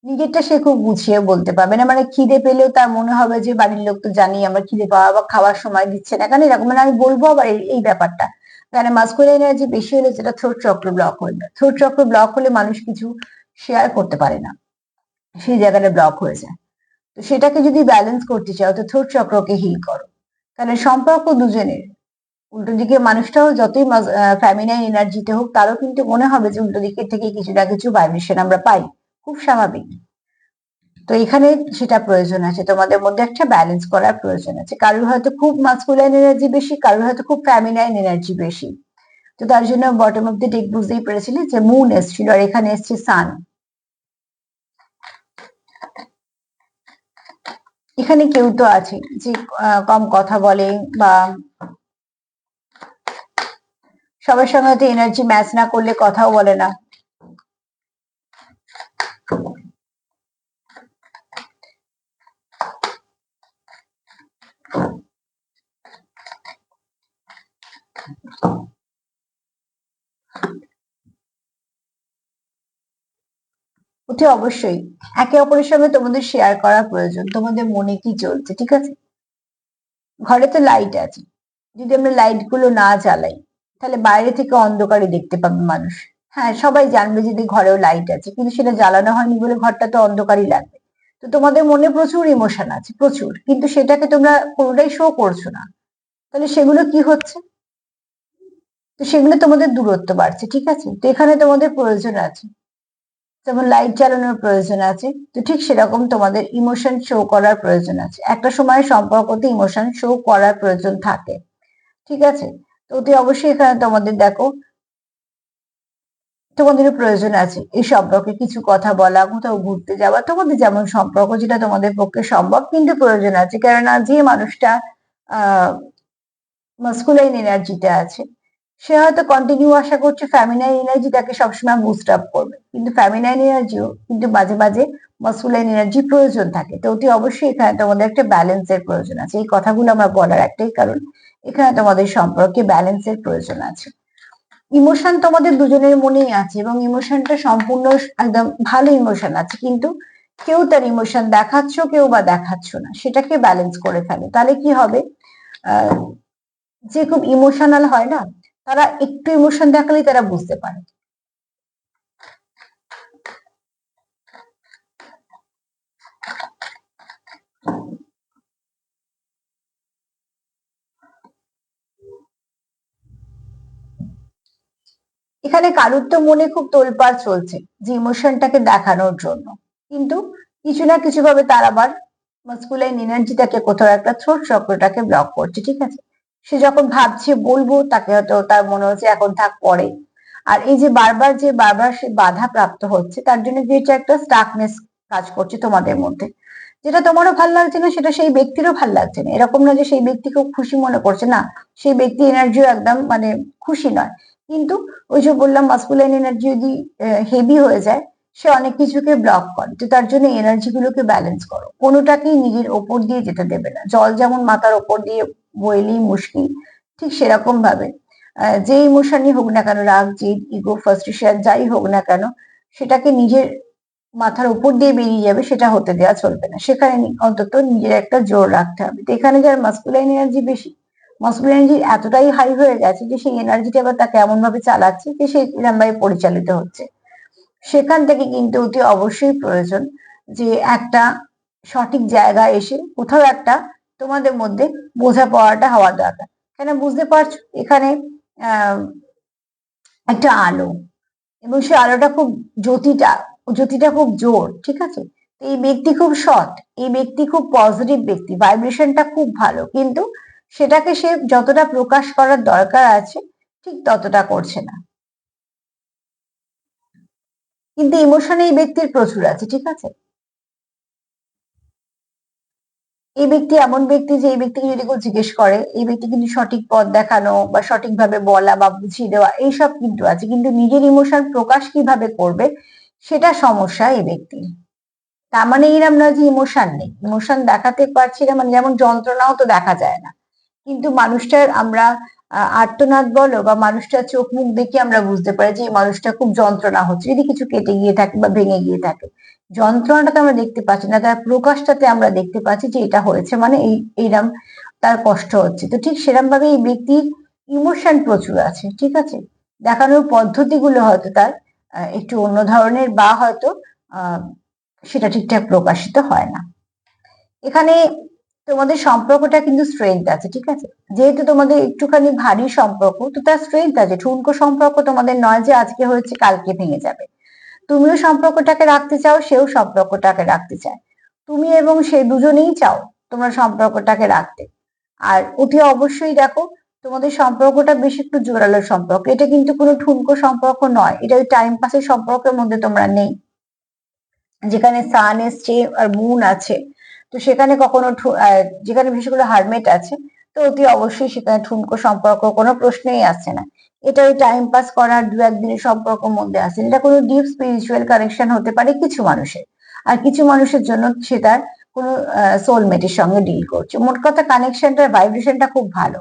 নিজেরটা সে খুব গুছিয়ে বলতে পারবে না, মানে খিদে পেলেও তার মনে হবে যে বাড়ির লোক তো জানি আমার খিদে পাওয়া বা খাওয়ার সময় দিচ্ছে না, কারণ এরকম মানে আমি বলবো আবার এই ব্যাপারটা, মানে মাস্কুলাইন এনার্জি বেশি হলে যেটা থ্রোট চক্র ব্লক হয়ে যায়, থ্রোট চক্র ব্লক হলে মানুষ কিছু শেয়ার করতে পারে না, সেই জায়গাটা ব্লক হয়ে যায়। তো সেটাকে যদি ব্যালেন্স করতে চাও তো থ্রোট চক্রকে হিল করো, কারণ সম্পর্ক দুজনের, উল্টো দিকে মানুষটাও যতই ফ্যামিনাইন এনার্জিতে হোক তারও কিন্তু মনে হবে যে উল্টো দিকের থেকে কিছু না কিছু ভাইব্রেশন আমরা পাই, খুব স্বাভাবিক। তো এখানে সেটা প্রয়োজন আছে, তোমাদের মধ্যে একটা ব্যালেন্স করার প্রয়োজন আছে, কারোর হয়তো খুব মাস্কুলাইন এনার্জি বেশি, কারোর হয়তো খুব ফ্যামিনাইন এনার্জি বেশি। তো তার জন্য বটম অফ দ্য ডেক বুঝতেই পেরেছিলে যে মুন এসেছিল আর এখানে এসছে সান। এখানে কেউ তো আছে যে কম কথা বলে বা সবার সঙ্গে হয়তো এনার্জি ম্যাচ না করলে কথাও বলে না। অতি অবশ্যই একে অপরের সঙ্গে তোমাদের শেয়ার করা প্রয়োজন, তোমাদের মনে কি চলছে, ঠিক আছে। ঘরে তো লাইট আছে, যদি আমরা লাইট গুলো না জ্বালাই তাহলে বাইরে থেকে অন্ধকারই দেখতে পাবে মানুষ। হ্যাঁ, সবাই জানবে যদি ঘরেও লাইট আছে, কিন্তু সেটা জ্বালানো হয়নি বলে ঘরটা তো অন্ধকারই লাগবে। তো তোমাদের মনে প্রচুর ইমোশন আছে, প্রচুর, কিন্তু সেটাকে তোমরা কোনোটাই শো করছো না, তাহলে সেগুলো কি হচ্ছে? তো সেগুলো তোমাদের দূরত্ব বাড়ছে, ঠিক আছে। তো এখানে তোমাদের প্রয়োজন আছে যেমন লাইট জ্বালানোর প্রয়োজন আছে, তো ঠিক সেরকম তোমাদের ইমোশন শো করার প্রয়োজন আছে। একটা সময় সম্পর্কতে ইমোশন শো করার প্রয়োজন থাকে, ঠিক আছে। তো অতি অবশ্যই এখানে তোমাদের দেখো, তোমাদেরও প্রয়োজন আছে এই সম্পর্কে কিছু কথা বলা, কোথাও ঘুরতে যাওয়া, তোমাদের যেমন সম্পর্ক যেটা তোমাদের পক্ষে সম্ভব, কিন্তু প্রয়োজন আছে। কেননা যে মানুষটা আহ মাস্কুলাইন এনার্জিতে আছে, সে হয়তো কন্টিনিউ আশা করছে ফ্যামিনাইন এনার্জি তাকে সবসময় বুস্ট আপ করবে, কিন্তু ফ্যামিনাইন এনার্জিও কিন্তু মাঝে মাঝে মাস্কুলাইন এনার্জি প্রয়োজন থাকে। তো অতি অবশ্যই এখানে তোমাদের একটা ব্যালেন্সের প্রয়োজন আছে। এই কথাগুলো আমার বলার একটাই কারণ, এখানে তোমাদের সম্পর্কে ব্যালেন্সের প্রয়োজন আছে। ইমোশন তোমাদের দুজনের মনেই আছে এবং ইমোশনটা সম্পূর্ণ একদম ভালো ইমোশন আছে, কিন্তু কেউ তার ইমোশন দেখাচ্ছ, কেউ বা দেখাচ্ছ না, সেটাকে ব্যালেন্স করে ফেলো। তাহলে কি হবে, আহ যে খুব ইমোশনাল হয় না, তারা একটু ইমোশন দেখালেই তারা বুঝতে পারে। এখানে কারুর তো মনে খুব তোলপাড় চলছে যে ইমোশনটাকে দেখানোর জন্য, কিন্তু কিছু না কিছু ভাবে তার আবার মাস্কুলাইন এনার্জিটাকে কোথাও একটা থ্রোট চক্রটাকে ব্লক করছে, ঠিক আছে। সে যখন ভাবছে বলবো, তাকে হয়তো তার মনে হচ্ছে এখন থাক পরে। আর এই যে বারবার সে বাধা প্রাপ্ত হচ্ছে, তার জন্য যে একটা স্টাকনেস কাজ করছে তোমাদের মধ্যে, যেটা তোমারও ভাল লাগছে না, সেটা সেই ব্যক্তিরও ভাল লাগছে না। এরকম না যে সেই ব্যক্তি খুব খুশি মনে করছে, না, সেই ব্যক্তি এনার্জিও একদম মানে খুশি নয়। কিন্তু ওই যে বললাম, মাস্কুলাইন এনার্জি যদি হেভি হয়ে যায়, সে অনেক কিছুকে ব্লক করে। তো তার জন্য এনার্জি গুলোকে ব্যালেন্স করো, কোনোটাকেই নিজের ওপর দিয়ে যেতে দেবে না। জল যেমন মাথার ওপর দিয়ে বইলেই মুশকিল, ঠিক সেরকম ভাবে যে ইমোশনই হোক না কেন, রাগ, জিদ, ইগো, ফ্রাস্ট্রেশন, যাই হোক না কেন, সেটাকে নিজের মাথার উপর দিয়ে বেরিয়ে যাবে, সেটা হতে দেওয়া চলবে না। সেখানে অন্তত নিজের একটা জোর রাখতে হবে। তো এখানে যার মাস্কুলাইন এনার্জি বেশি, মাস্কুলাইন এনার্জি এতটাই হাই হয়ে গেছে যে সেই এনার্জিটা আবার তাকে এমন ভাবে চালাচ্ছে যে সে এরকম ভাবে পরিচালিত হচ্ছে। সেখান থেকে কিন্তু অতি অবশ্যই প্রয়োজন যে একটা সঠিক জায়গায় এসে কোথাও একটা তোমাদের মধ্যে বোঝাপড়াটা হওয়া দরকার। কেন, বুঝতে পারছো, এখানে আহ একটা আলো, এবং সেই আলোটা খুব জ্যোতিটা জ্যোতিটা খুব জোর, ঠিক আছে। তো এই ব্যক্তি খুব সৎ, এই ব্যক্তি খুব পজিটিভ ব্যক্তি, ভাইব্রেশনটা খুব ভালো, কিন্তু সেটাকে সে যতটা প্রকাশ করার দরকার আছে ঠিক ততটা করছে না। কিন্তু ইমোশন এই ব্যক্তির প্রচুর আছে, ঠিক আছে। এই ব্যক্তি এমন ব্যক্তি যে এই ব্যক্তিকে যদি কেউ জিজ্ঞেস করে, এই ব্যক্তি কিন্তু সঠিক পথ দেখানো বা সঠিকভাবে বলা বা বুঝিয়ে দেওয়া এইসব কিন্তু আছে, কিন্তু নিজের ইমোশন প্রকাশ কিভাবে করবে সেটা সমস্যা এই ব্যক্তির। তার মানে এরম নয় যে ইমোশন নেই, ইমোশন দেখাতে পারছি না, মানে যেমন যন্ত্রণাও তো দেখা যায় না, কিন্তু মানুষটার আমরা আর্তনাদ বলো বা মানুষটার চোখ মুখ দেখে আমরা বুঝতে পারি যে এই মানুষটা খুব যন্ত্রণা হচ্ছে, যদি কিছু কেটে গিয়ে থাকে বা ভেঙে গিয়ে থাকে। যন্ত্রণাটা তো আমরা দেখতে পাচ্ছি না, তার প্রকাশটাতে আমরা দেখতে পাচ্ছি যে এটা হয়েছে, মানে এইরকম তার কষ্ট হচ্ছে। তো ঠিক সেরকম ভাবে এই ব্যক্তির ইমোশন প্রচুর আছে, ঠিক আছে। দেখানোর পদ্ধতিগুলো হয়তো তার একটু অন্য ধরনের, বা হয়তো আহ সেটা ঠিকঠাক প্রকাশিত হয় না। এখানে তোমাদের সম্পর্কটা কিন্তু স্ট্রেংথ আছে, ঠিক আছে। যেহেতু তোমাদের একটুখানি ভারী সম্পর্ক, তো তার স্ট্রেংথ আছে। ঠুনকো সম্পর্ক তোমাদের নয় যে আজকে হয়েছে কালকে ভেঙে যাবে। তুমিও সম্পর্কটাকে রাখতে চাও, সেও সম্পর্কটাকে রাখতে চায়, তুমি এবং সে দুজনেই চাও তোমরা সম্পর্কটাকে রাখতে। আর অতি অবশ্যই দেখো, তোমাদের সম্পর্কটা বেশ একটু জোরালো সম্পর্ক, এটা কিন্তু কোনো ঠুনকো সম্পর্ক নয়, এটা ওই টাইম পাসের সম্পর্কের মধ্যে তোমরা নেই, যেখানে সান এসছে আর মুন আছে। তো সেখানে কখনো যেখানে বিশেষ করে হারমেট আছে, তো অতি অবশ্যই সেখানে ঠুনকো সম্পর্ক কোনো প্রশ্নই আসছে না। এটা ওই টাইম পাস করার দু একদিনের সম্পর্কের মধ্যে আছে। এটা কোনো ডিপ স্পিরিচুয়াল কানেকশন হতে পারে কিছু মানুষের, আর কিছু মানুষের জন্য সেটা কোনো সোলমেটের সঙ্গে ডিল করছে। মোট কথা কানেকশনটার ভাইব্রেশনটা খুব ভালো।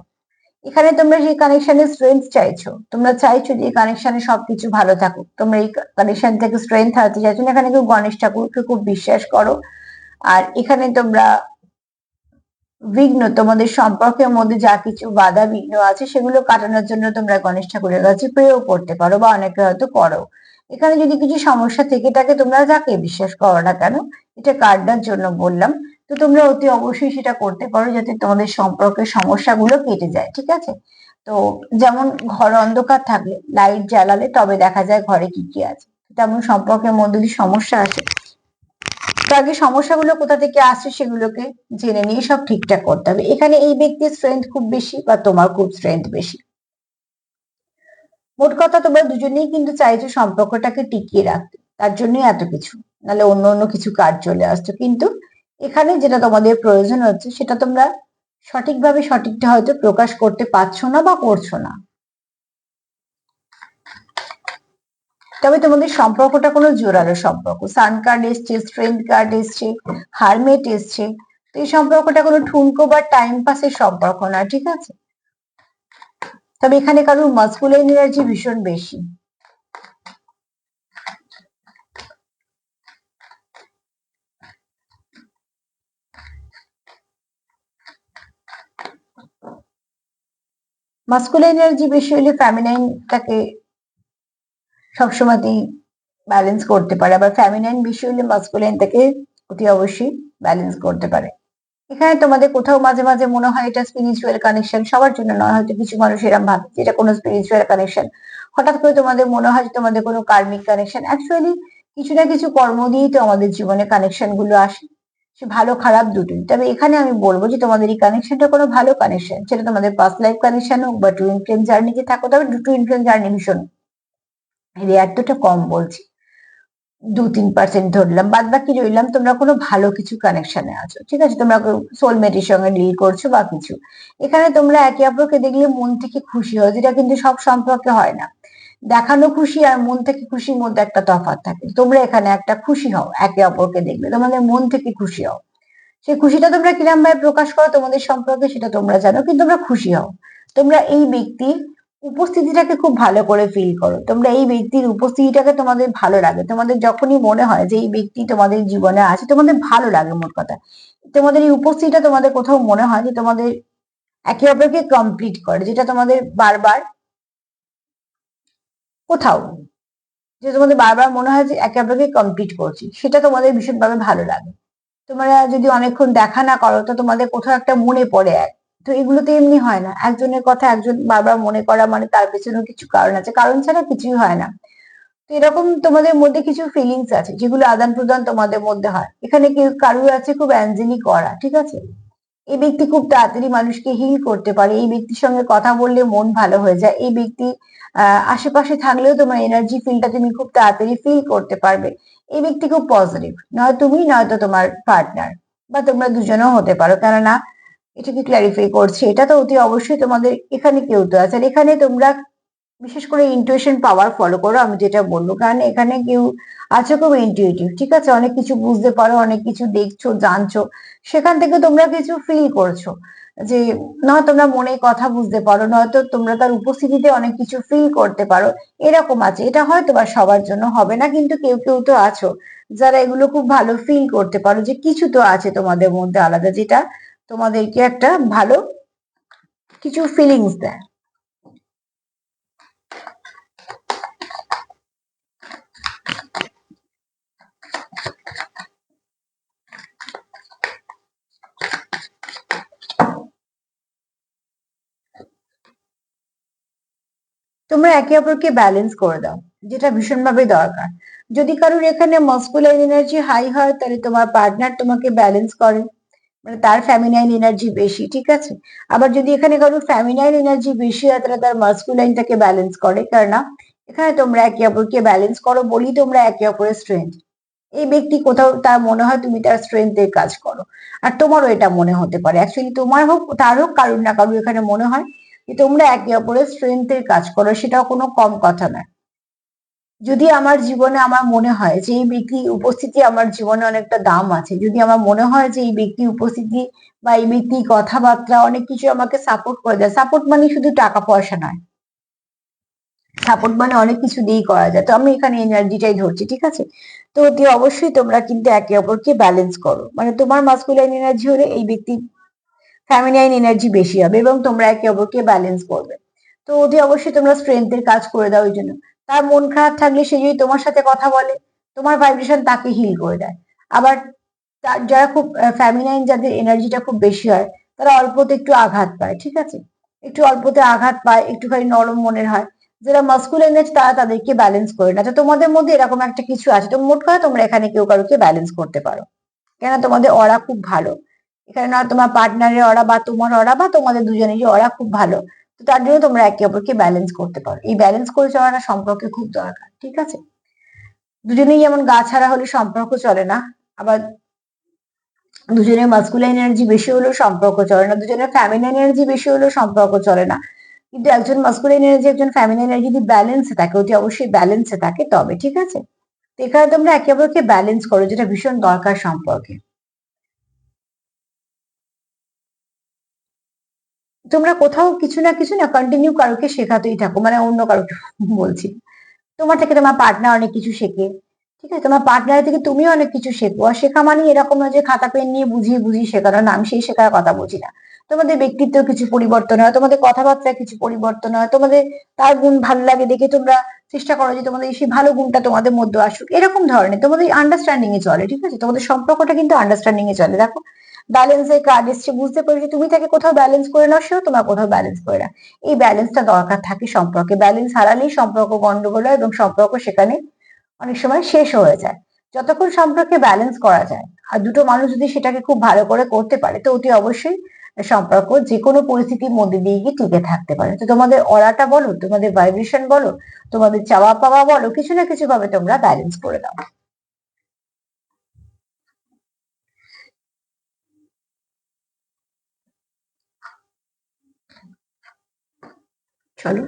এখানে তোমরা যে কানেকশনের স্ট্রেংথ চাইছো, তোমরা চাইছো যে কানেকশনে সবকিছু ভালো থাকুক, তোমরা এই কানেকশন থেকে স্ট্রেংথ হারাতে চাইছো না। এখানে কেউ গণেশ ঠাকুরকে খুব বিশ্বাস করো, আর এখানে তোমরা বিঘ্ন, তোমাদের সম্পর্কের মধ্যে যা কিছু বাধা বিঘ্ন আছে সেগুলো কাটানোর জন্য তোমরা গণেশ ঠাকুরের কাছে প্রেও করতে পারো, বা অনেকে হয়তো করো। এখানে যদি কিছু সমস্যা থেকে থাকে, তোমরা যাকে বিশ্বাস করো না কেন, এটা কাটানোর জন্য বললাম, তো তোমরা অতি অবশ্যই সেটা করতে পারো, যাতে তোমাদের সম্পর্কের সমস্যাগুলো কেটে যায়, ঠিক আছে। তো যেমন ঘর অন্ধকার থাকলে লাইট জ্বালালে তবে দেখা যায় ঘরে কি কি আছে। তেমন সম্পর্কের মধ্যে দিয়ে সমস্যা আছে। তো আগে সমস্যাগুলো কোথা থেকে আসছে সেগুলোকে জেনে নিয়ে সব ঠিকঠাক করতে হবে। এখানে এই ব্যক্তির স্ট্রেংথ খুব বেশি বা তোমার খুব স্ট্রেংথ বেশি। মোট কথা তোমরা দুজনেই কিন্তু চাইছো সম্পর্কটাকে টিকিয়ে রাখতে, তার জন্যই এত কিছু, নাহলে অন্য অন্য কিছু কাজ চলে আসতো। কিন্তু এখানে যেটা তোমাদের প্রয়োজন হচ্ছে সেটা তোমরা সঠিকভাবে সঠিকটা হয়তো প্রকাশ করতে পারছো না বা করছো না। তবে তোমাদের সম্পর্কটা কোনো জোরালো সম্পর্ক। সান কার্ড এসছে, স্ট্রেংথ কার্ড এসছে, হারমেট এসছে। তো এই সম্পর্কটা কোনো ঠুনকো বা টাইম পাসের সম্পর্ক না, ঠিক আছে? তবে এখানে কারোর মাস্কুলাইন এনার্জি ভীষণ বেশি। মাস্কুলাইন এনার্জি বেশি হলে ফ্যামিনাইনটাকে সবসময়তেই ব্যালেন্স করতে পারে, আবার ফ্যামিনাইন বেশি হলে মাস্কুলাইনটাকে অতি অবশ্যই ব্যালেন্স করতে পারে। এখানে তোমাদের কোথাও মাঝে মাঝে মনে হয় এটা স্পিরিচুয়াল কানেকশন, সবার জন্য নয়, হয়তো কিছু মানুষ এরকম ভাবে যে এটা কোনো স্পিরিচুয়াল কানেকশন। হঠাৎ করে তোমাদের মনে হয় যে তোমাদের কোনো কার্মিক কানেকশন। অ্যাকচুয়ালি কিছু না কিছু কর্ম দিয়েই তো আমাদের জীবনে কানেকশন গুলো আসে, সে ভালো খারাপ দুটোই। তবে এখানে আমি বলবো যে তোমাদের এই কানেকশনটা কোনো ভালো কানেকশন, সেটা তোমাদের পাস্ট লাইফ কানেকশন হোক বা টুইন ফ্লেম জার্নিতে থাকো। তবে টুইন ফ্লেম জার্নি ভীষণ রেয়ারটা কম বলছি, 2-3% ধরলাম, বাদ বাকি রইলাম তোমরা কোনো ভালো কিছু কানেকশনে আছো, ঠিক আছে? তোমরা সোলমেটের সঙ্গে ডিল করছো বা কিছু। এখানে তোমরা একে অপরকে দেখলে মন থেকে খুশি হও, যেটা কিন্তু সব সম্পর্কে হয় না। দেখানো খুশি আর মন থেকে খুশির মধ্যে একটা তফাৎ থাকে। তোমরা এখানে একটা খুশি হও, একে অপরকে দেখলে তোমাদের মন থেকে খুশি হও। সেই খুশিটা তোমরা কিরম ভাবে প্রকাশ করো তোমাদের সম্পর্কে সেটা তোমরা জানো, কিন্তু তোমরা খুশি হও। তোমরা এই ব্যক্তির উপস্থিতিটাকে খুব ভালো করে ফিল করো, তোমরা এই ব্যক্তির উপস্থিতিটাকে তোমাদের ভালো লাগে। তোমাদের যখনই মনে হয় যে এই ব্যক্তি তোমাদের জীবনে আছে, তোমাদের ভালো লাগে। মোট কথা তোমাদের এই উপস্থিতিটা তোমাদের কোথাও মনে হয় যে তোমাদের একে অপরকে কমপ্লিট করে, যেটা তোমাদের বারবার কোথাও যে তোমাদের বারবার মনে হয় যে একে অপরকে কমপ্লিট করছি, সেটা তোমাদের ভীষণভাবে ভালো লাগে। তোমরা যদি অনেকক্ষণ দেখা না করো তো তোমাদের কোথাও একটা মনে পড়ে এক। তো এগুলো তো এমনি হয় না, একজনের কথা একজন বারবার মনে করা মানে তার পেছনেও কিছু কারণ আছে, কারণ ছাড়া কিছুই হয় না। তো এরকম তোমাদের মধ্যে কিছু ফিলিংস আছে যেগুলো আদান প্রদান তোমাদের মধ্যে হয়। এখানে কেউ কারুর আছে খুব অ্যাঞ্জেলিক করা, ঠিক আছে? এই ব্যক্তি খুব তাড়াতাড়ি মানুষকে হিল করতে পারে, এই ব্যক্তির সঙ্গে কথা বললে মন ভালো হয়ে যায়, এই ব্যক্তি আশেপাশে থাকলেও তোমার এনার্জি ফিলটা তুমি খুব তাড়াতাড়ি ফিল করতে পারবে। এই ব্যক্তি খুব পজিটিভ, নয় তুমি নয়তো তোমার পার্টনার, বা তোমরা দুজনেও হতে পারো। কেননা এটাকে ক্ল্যারিফাই করছি, এটা তো অতি অবশ্যই তোমাদের এখানে কেউ তো আছে। আর এখানে তোমরা বিশেষ করে ইনটুইশন পাওয়ার ফলো করো, আমি যেটা বলবো, কারণ এখানে কেউ আছো খুব ইনটিউটিভ, ঠিক আছে? অনেক কিছু বুঝতে পারো, অনেক কিছু দেখছো জানছো, সেখান থেকে তোমরা কিছু ফিল করছো যে নয় তোমরা মনে কথা বুঝতে পারো, নয়তো তোমরা তার উপস্থিতিতে অনেক কিছু ফিল করতে পারো। এরকম আছে, এটা হয়তো বা সবার জন্য হবে না, কিন্তু কেউ কেউ তো আছো যারা এগুলো খুব ভালো ফিল করতে পারো, যে কিছু তো আছে তোমাদের মধ্যে আলাদা, যেটা তোমাদেরকে একটা ভালো কিছু ফিলিংস দেয়। তোমরা একে অপরকে ব্যালেন্স করে দাও, যেটা ভীষণভাবে দরকার। যদি কারোর এখানে মাস্কুলাইন এনার্জি হাই হয় তাহলে তোমার পার্টনার তোমাকে ব্যালেন্স করে, মানে তার ফ্যামিনাইন এনার্জি বেশি, ঠিক আছে? আবার যদি এখানে কারোর ফ্যামিনাইন এনার্জি বেশি হয় তাহলে তার মাস্কুলাইনটাকে ব্যালেন্স করে। কেননা এখানে তোমরা একে অপরকে ব্যালেন্স করো বলি তোমরা একে অপরের স্ট্রেংথ। এই ব্যক্তি কোথাও তার মনে হয় তুমি তার স্ট্রেংথের কাজ করো, আর তোমারও এটা মনে হতে পারে। অ্যাকচুয়ালি তোমার হোক তার হোক, কারুর না কারুর এখানে মনে হয় যে তোমরা একে অপরের স্ট্রেংথের কাজ করো, সেটাও কোনো কম কথা নয়। যদি আমার জীবনে আমার মনে হয় যে এই ব্যক্তির উপস্থিতি আমার জীবনে অনেকটা দাম আছে, যদি আমার মনে হয় যে এই ব্যক্তির উপস্থিতি বা এই ব্যক্তির কথাবার্তা অনেক কিছু আমাকে সাপোর্ট করে দেয়, সাপোর্ট মানে শুধু টাকা পয়সা নয়, সাপোর্ট মানে অনেক কিছু দিয়েই করা যায়। তো আমি এখানে এনার্জিটাই ধরছি, ঠিক আছে? তো অতি অবশ্যই তোমরা কিন্তু একে অপরকে ব্যালেন্স করো, মানে তোমার মাস্কুলাইন এনার্জি হলে এই ব্যক্তি ফ্যামিনাইন এনার্জি বেশি হবে, এবং তোমরা একে অপরকে ব্যালেন্স করবে। তো অতি অবশ্যই তোমরা স্ট্রেংথের কাজ করে দাও। ওই জন্য তার মন খারাপ থাকলে সে যদি তোমার সাথে কথা বলে, তোমার ভাইব্রেশন তাকে হিল করে দেয়। আবার যারা খুব ফ্যামিনাইন, যাদের এনার্জিটা খুব বেশি হয়, তারা অল্পতে একটু আঘাত পায়, ঠিক আছে? একটু অল্পতে আঘাত পায়, একটুখানি নরম মনের হয়। যারা মাস্কুলাইন আছে তারা তাদেরকে ব্যালেন্স করে না। তো তোমাদের মধ্যে এরকম একটা কিছু আছে, তো মোট কথা তোমরা এখানে কেউ কারোকে ব্যালেন্স করতে পারো, কেন তোমাদের অরা খুব ভালো। এখানে না তোমার পার্টনারের অরা বা তোমার অরা বা তোমাদের দুজনেরই অরা খুব ভালো, তো তার জন্য তোমরা একে অপরকে ব্যালেন্স করতে পারো। এই ব্যালেন্স করে চলাটা সম্পর্কে খুব দরকার, ঠিক আছে? দুজনেই যেমন গা ছাড়া হলে সম্পর্ক চলে না, আবার দুজনের মাস্কুলাইন এনার্জি বেশি হলেও সম্পর্ক চলে না, দুজনের ফ্যামিনাইন এনার্জি বেশি হলেও সম্পর্ক চলে না। কিন্তু একজন মাস্কুলাইন এনার্জি একজন ফ্যামিনাইন এনার্জি যদি ব্যালেন্সে থাকে, ওটি অবশ্যই ব্যালেন্সে থাকে তবে, ঠিক আছে? তো এখানে তোমরা একে অপরকে ব্যালেন্স করো, যেটা ভীষণ দরকার সম্পর্কে। তোমরা কোথাও কিছু না কিছু না কন্টিনিউ কারোকে শেখাতেই থাকো, মানে অন্য কারোকে বলছি, তোমার থেকে তোমার পার্টনার অনেক কিছু শেখে, ঠিক আছে? তোমার পার্টনার থেকে তুমিও অনেক কিছু শেখো। আর শেখা মানে এরকম নয় যে খাতা পেন নিয়ে বুঝিয়ে বুঝিয়ে শেখানো না, আমি সেই শেখার কথা বলছি না। তোমাদের ব্যক্তিত্ব কিছু পরিবর্তন হয়, তোমাদের কথাবার্তায় কিছু পরিবর্তন হয়, তোমাদের তার গুণ ভালো লাগে দেখে তোমরা চেষ্টা করো যে তোমাদের সেই ভালো গুণটা তোমাদের মধ্যে আসুক, এরকম ধরনের তোমাদের আন্ডারস্ট্যান্ডিং এ চলে, ঠিক আছে? তোমাদের সম্পর্কটা কিন্তু আন্ডারস্ট্যান্ডিং এ চলে। দেখো, ব্যালেন্সের কার্ড এসছে, বুঝতে পেরেছি তুমি তাকে কোথাও ব্যালেন্স করে নাও, সেও তোমার কোথাও ব্যালেন্স করে না। এই ব্যালেন্সটা দরকার থাকে সম্পর্কে, ব্যালেন্স হারালেই সম্পর্ক গন্ডগোল হয় এবং সম্পর্ক সেখানে অনেক সময় শেষ হয়ে যায়। যতক্ষণ সম্পর্কে ব্যালেন্স করা যায় আর দুটো মানুষ যদি সেটাকে খুব ভালো করে করতে পারে, তো অতি অবশ্যই সম্পর্ক যে কোনো পরিস্থিতির মধ্যে দিয়ে গিয়ে টিকে থাকতে পারে। তো তোমাদের অরাটা বলো, তোমাদের ভাইব্রেশন বলো, তোমাদের চাওয়া পাওয়া বলো, কিছু না কিছু ভাবে তোমরা ব্যালেন্স করে দাও। চলো,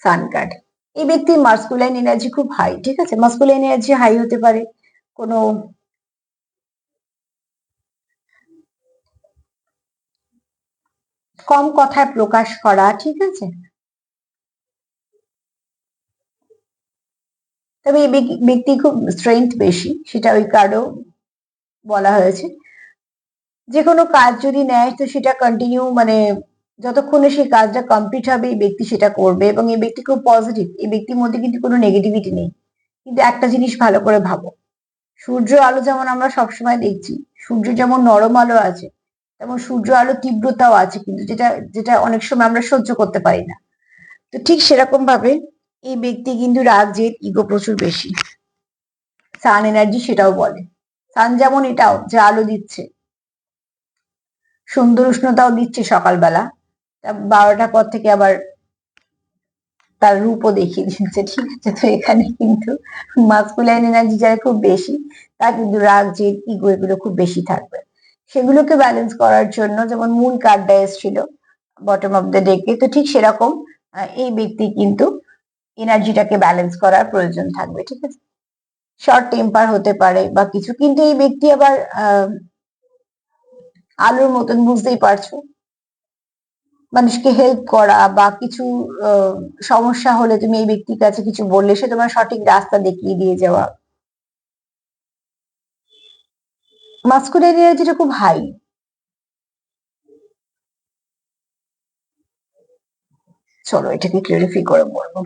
সান কার্ড। এই ব্যক্তির মাস্কুলাইন এনার্জি খুব হাই, ঠিক আছে? মাস্কুলাইন এনার্জি হাই হতে পারে কোনো কম কথায় প্রকাশ করা, ঠিক আছে? তবে এই ব্যক্তি খুব স্ট্রেংথ বেশি, সেটা ওই কার্ডও বলা হয়েছে। যে কোনো কাজ যদি নেয় তো সেটা কন্টিনিউ, মানে যতক্ষণে সেই কাজটা কমপ্লিট হবে এই ব্যক্তি সেটা করবে, এবং এই ব্যক্তি খুব পজিটিভ, এই ব্যক্তির মধ্যে কিন্তু কোনো নেগেটিভিটি নেই। কিন্তু একটা জিনিস ভালো করে ভাবো, সূর্য আলো যেমন আমরা সবসময় দেখছি, সূর্য যেমন নরম আলো আছে, তেমন সূর্য আলো তীব্রতাও আছে, কিন্তু যেটা যেটা অনেক সময় আমরা সহ্য করতে পারি না। তো ঠিক সেরকম ভাবে এই ব্যক্তি কিন্তু রাগ, জেদ, ইগো প্রচুর বেশি। সান এনার্জি সেটাও বলে, সান যেমন এটাও যে আলো দিচ্ছে, সুন্দর উষ্ণতাও দিচ্ছে সকালবেলা, তা 12টার পর থেকে আবার তার রূপও দেখিয়ে দিচ্ছে, ঠিক আছে? তো এখানে কিন্তু মাস্কুলাইন এনার্জি যারা খুব বেশি, তার কিন্তু রাগ, জেদ, ইগো এগুলো খুব বেশি থাকবে। সেগুলোকে ব্যালেন্স করার জন্য যেমন মূল কার্ডটা এসেছিল বটম অফ দ্য ডেকে, তো ঠিক সেরকম এই ব্যক্তি কিন্তু এনার্জিটাকে ব্যালেন্স করার প্রয়োজন থাকবে, ঠিক আছে? শর্ট টেম্পার হতে পারে বা কিছু, কিন্তু এই ব্যক্তি আবার আলোর মতন, বুঝতেই পারছো, মানুষকে হেল্প করা বা কিছু সমস্যা হলে তুমি এই ব্যক্তির কাছে কিছু বললে সে তোমার সঠিক রাস্তা দেখিয়ে দিয়ে যাওয়া। মাস্কুলাইন এনার্জিটা খুব হাই। চলো এটাকে ক্লিয়ারিফাই করে বলবো।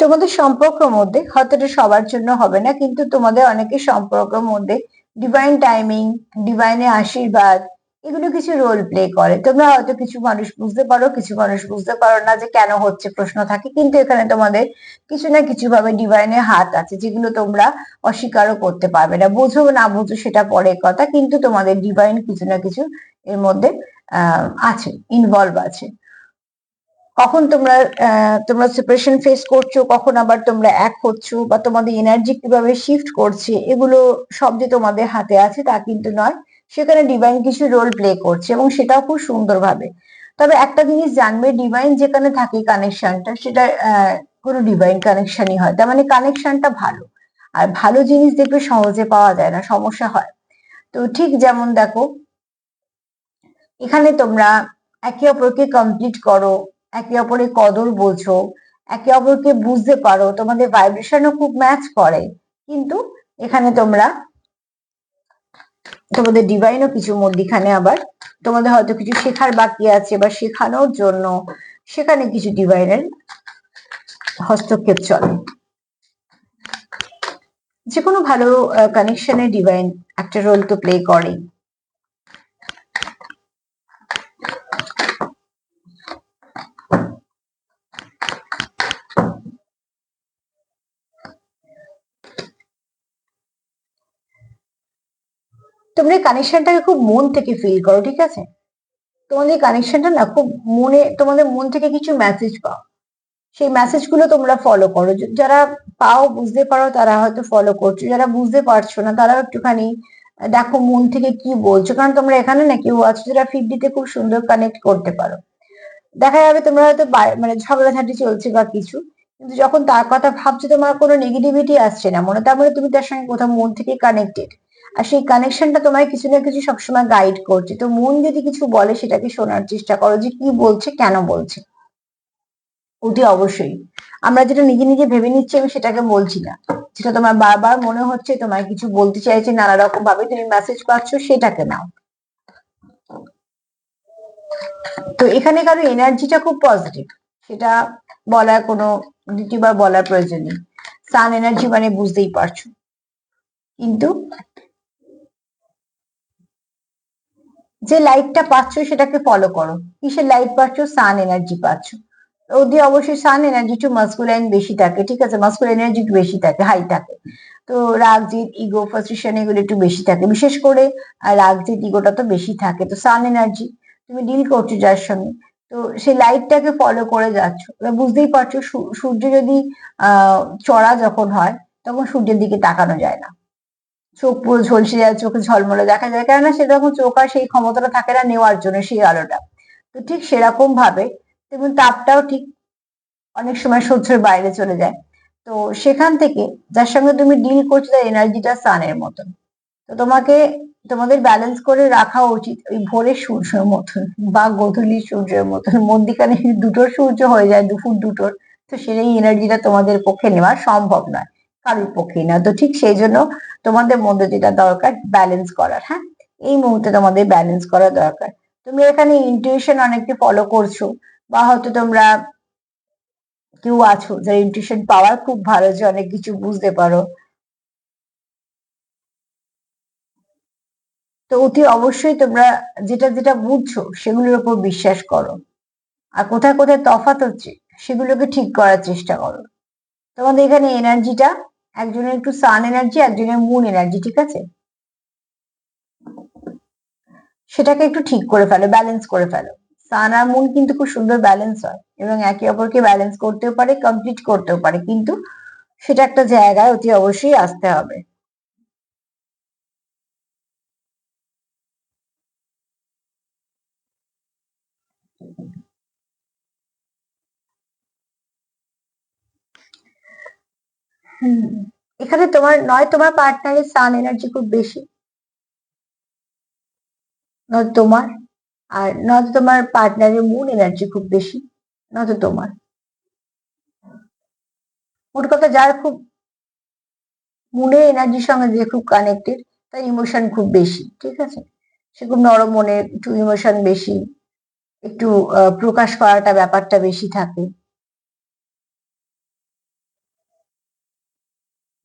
তোমাদের সম্পর্কের মধ্যে হয়তো এটা সবার জন্য হবে না, কিন্তু তোমাদের অনেকের সম্পর্কের মধ্যে ডিভাইন টাইমিং, ডিভাইনের আশীর্বাদ, এগুলো কিছু রোল প্লে করে। তোমরা হয়তো কিছু মানুষ বুঝতে পারো, কিছু মানুষ বুঝতে পারো না যে কেন হচ্ছে, প্রশ্ন থাকে, কিন্তু এখানে তোমাদের কিছু না কিছু ভাবে ডিভাইনের হাত আছে, যেগুলো তোমরা অস্বীকারও করতে পারবে না। বোঝো না বোঝো সেটা পরের কথা, কিন্তু তোমাদের ডিভাইন কিছু না কিছু এর মধ্যে আছে, ইনভলভ আছে। কখন তোমরা তোমরা সেপারেশন ফেস করছো, কখন আবার তোমরা এক হচ্ছ, বা তোমাদের এনার্জি কিভাবে শিফট করছে, এগুলো সব যে তোমাদের হাতে আছে তা কিন্তু নয়। সেখানে ডিভাইন কিছু রোল প্লে করছে এবং সেটাও খুব সুন্দরভাবে। তবে একটা জিনিস জানবে, ডিভাইন যেখানে থাকে কানেকশনটা, সেটা কোনো ডিভাইন কানেকশনই হয়, তার মানে কানেকশনটা ভালো। আর ভালো জিনিস দেখবে সহজে পাওয়া যায় না, সমস্যা হয়। তো ঠিক যেমন দেখো, এখানে তোমরা একে অপরকে কমপ্লিট করো, একে অপরের কদর বোঝো, একে অপরকে বুঝতে পারো, তোমাদের ভাইব্রেশনও খুব ম্যাচ করে, কিন্তু এখানে তোমরা তোমাদের ডিভাইনও কিছু মধ্যিখানে আবার তোমাদের হয়তো কিছু শেখার বাকি আছে বা শেখানোর জন্য সেখানে কিছু ডিভাইনের হস্তক্ষেপ চলে। যে কোনো ভালো কানেকশনে ডিভাইন একটা রোল তো প্লে করে। তোমরা এই কানেকশনটাকে খুব মন থেকে ফিল করো, ঠিক আছে? তোমাদের কানেকশনটা না খুব মনে, তোমাদের মন থেকে কিছু মেসেজ পাও, সেই মেসেজ গুলো তোমরা ফলো করো। যারা পাও, বুঝতে পারো, তারা হয়তো ফলো করছো। যারা বুঝতে পারছো না তারাও একটুখানি দেখো মন থেকে কি বলছো, কারণ তোমরা এখানে না কেউ আছো যারা ফিডলিতে খুব সুন্দর কানেক্ট করতে পারো। দেখা যাবে তোমরা হয়তো মানে ঝগড়াঝাটি চলছে বা কিছু, কিন্তু যখন তার কথা ভাবছো তোমার কোনো নেগেটিভিটি আসছে না মনে, তার মানে তুমি তার সঙ্গে কোথাও মন থেকে কানেক্টেড। আর সেই কানেকশনটা তোমায় কিছু না কিছু সবসময় গাইড করছে। তো মন যদি কিছু বলে সেটাকে শোনার চেষ্টা করো, যে কি বলছে, কেন বলছে। অতি অবশ্যই আমরা যেটা নিজে নিজে ভেবে নিচ্ছি আমি সেটাকে বলছি না, যেটা তোমার বারবার মনে হচ্ছে তোমায় কিছু বলতে চাইছে নানা রকম ভাবে তুমি মেসেজ পাচ্ছ, সেটাকে নাও। তো এখানে কারো এনার্জিটা খুব পজিটিভ, সেটা বলার কোনো দ্বিতীয়বার বলার প্রয়োজন নেই। সান এনার্জি মানে বুঝতেই পারছো। কিন্তু যে লাইটটা পাচ্ছ সেটাকে ফলো করো। কিসের লাইট পাচ্ছ? সান এনার্জি পাচ্ছ। ওদের অবশ্যই সান এনার্জি একটু মাস্কুলাইন বেশি থাকে, ঠিক আছে? মাস্কুলাইন এনার্জি একটু বেশি থাকে, হাই থাকে। তো রাগ, জিদ, ইগো, ফ্রাস্ট্রেশন এগুলো একটু বেশি থাকে, বিশেষ করে রাগ, জিদ, ইগোটা তো বেশি থাকে। তো সান এনার্জি, তুমি ডিল করছো যার সঙ্গে, তো সেই লাইটটাকে ফলো করে যাচ্ছ। এবার বুঝতেই পারছো সূর্য যদি চড়া যখন হয় তখন সূর্যের দিকে তাকানো যায় না, চোখ পুরো ঝলসে যায়, চোখে ঝলমলে দেখা যায়, কেননা সেটা তখন চোখ আর সেই ক্ষমতাটা থাকে না নেওয়ার জন্য সেই আলোটা। তো ঠিক সেরকম ভাবে তেমন তাপটাও ঠিক অনেক সময় সহ্যের বাইরে চলে যায়। তো সেখান থেকে যার সঙ্গে তুমি ডিল করছো তার এনার্জিটা সানের মতন। তো তোমাকে, তোমাদের ব্যালেন্স করে রাখা উচিত ওই ভোরের সূর্যের মতন বা গোধূলির সূর্যের মতন, মধ্যিখানে দুটোর সূর্য হয়ে যায়, দুপুর দুটোর। তো সেই এনার্জিটা তোমাদের পক্ষে নেওয়া সম্ভব নয়, কারোর পক্ষেই না। তো ঠিক সেই জন্য তোমাদের মধ্যে যেটা দরকার ব্যালেন্স করার, হ্যাঁ, এই মুহূর্তে তোমাদের ব্যালেন্স করা দরকার। তুমি এখানে ইনটিউশন অনেককে ফলো করছো, বা হয়তো তোমরা কেউ আছো যার ইনটিউশন পাওয়ার খুব ভালো, যে অনেক কিছু বুঝতে পারো। তো অতি অবশ্যই তোমরা যেটা যেটা বুঝছো সেগুলোর উপর বিশ্বাস করো, আর কোথায় কোথায় তফাৎ হচ্ছে সেগুলোকে ঠিক করার চেষ্টা করো। তোমাদের এখানে এনার্জিটা একজনের একটু সান এনার্জি, একজনের মুন এনার্জি, ঠিক আছে? সেটাকে একটু ঠিক করে ফেলো, ব্যালেন্স করে ফেলো। সান আর মুন কিন্তু খুব সুন্দর ব্যালেন্স হয় এবং একে অপরকে ব্যালেন্স করতেও পারে, কমপ্লিট করতেও পারে, কিন্তু সেটা একটা জায়গায় অতি অবশ্যই আসতে হবে। হুম, এখানে তোমার নয় তোমার পার্টনারের সান এনার্জি খুব বেশি, নয়তো তোমার, আর নয়তো তোমার পার্টনারের মুন এনার্জি খুব বেশি, নয়তো তোমার। মোট কথা যার খুব মুনের এনার্জির সঙ্গে যে খুব কানেক্টেড, তার ইমোশন খুব বেশি, ঠিক আছে? সে খুব নরম মনের, একটু ইমোশন বেশি, একটু প্রকাশ করাটা ব্যাপারটা বেশি থাকে।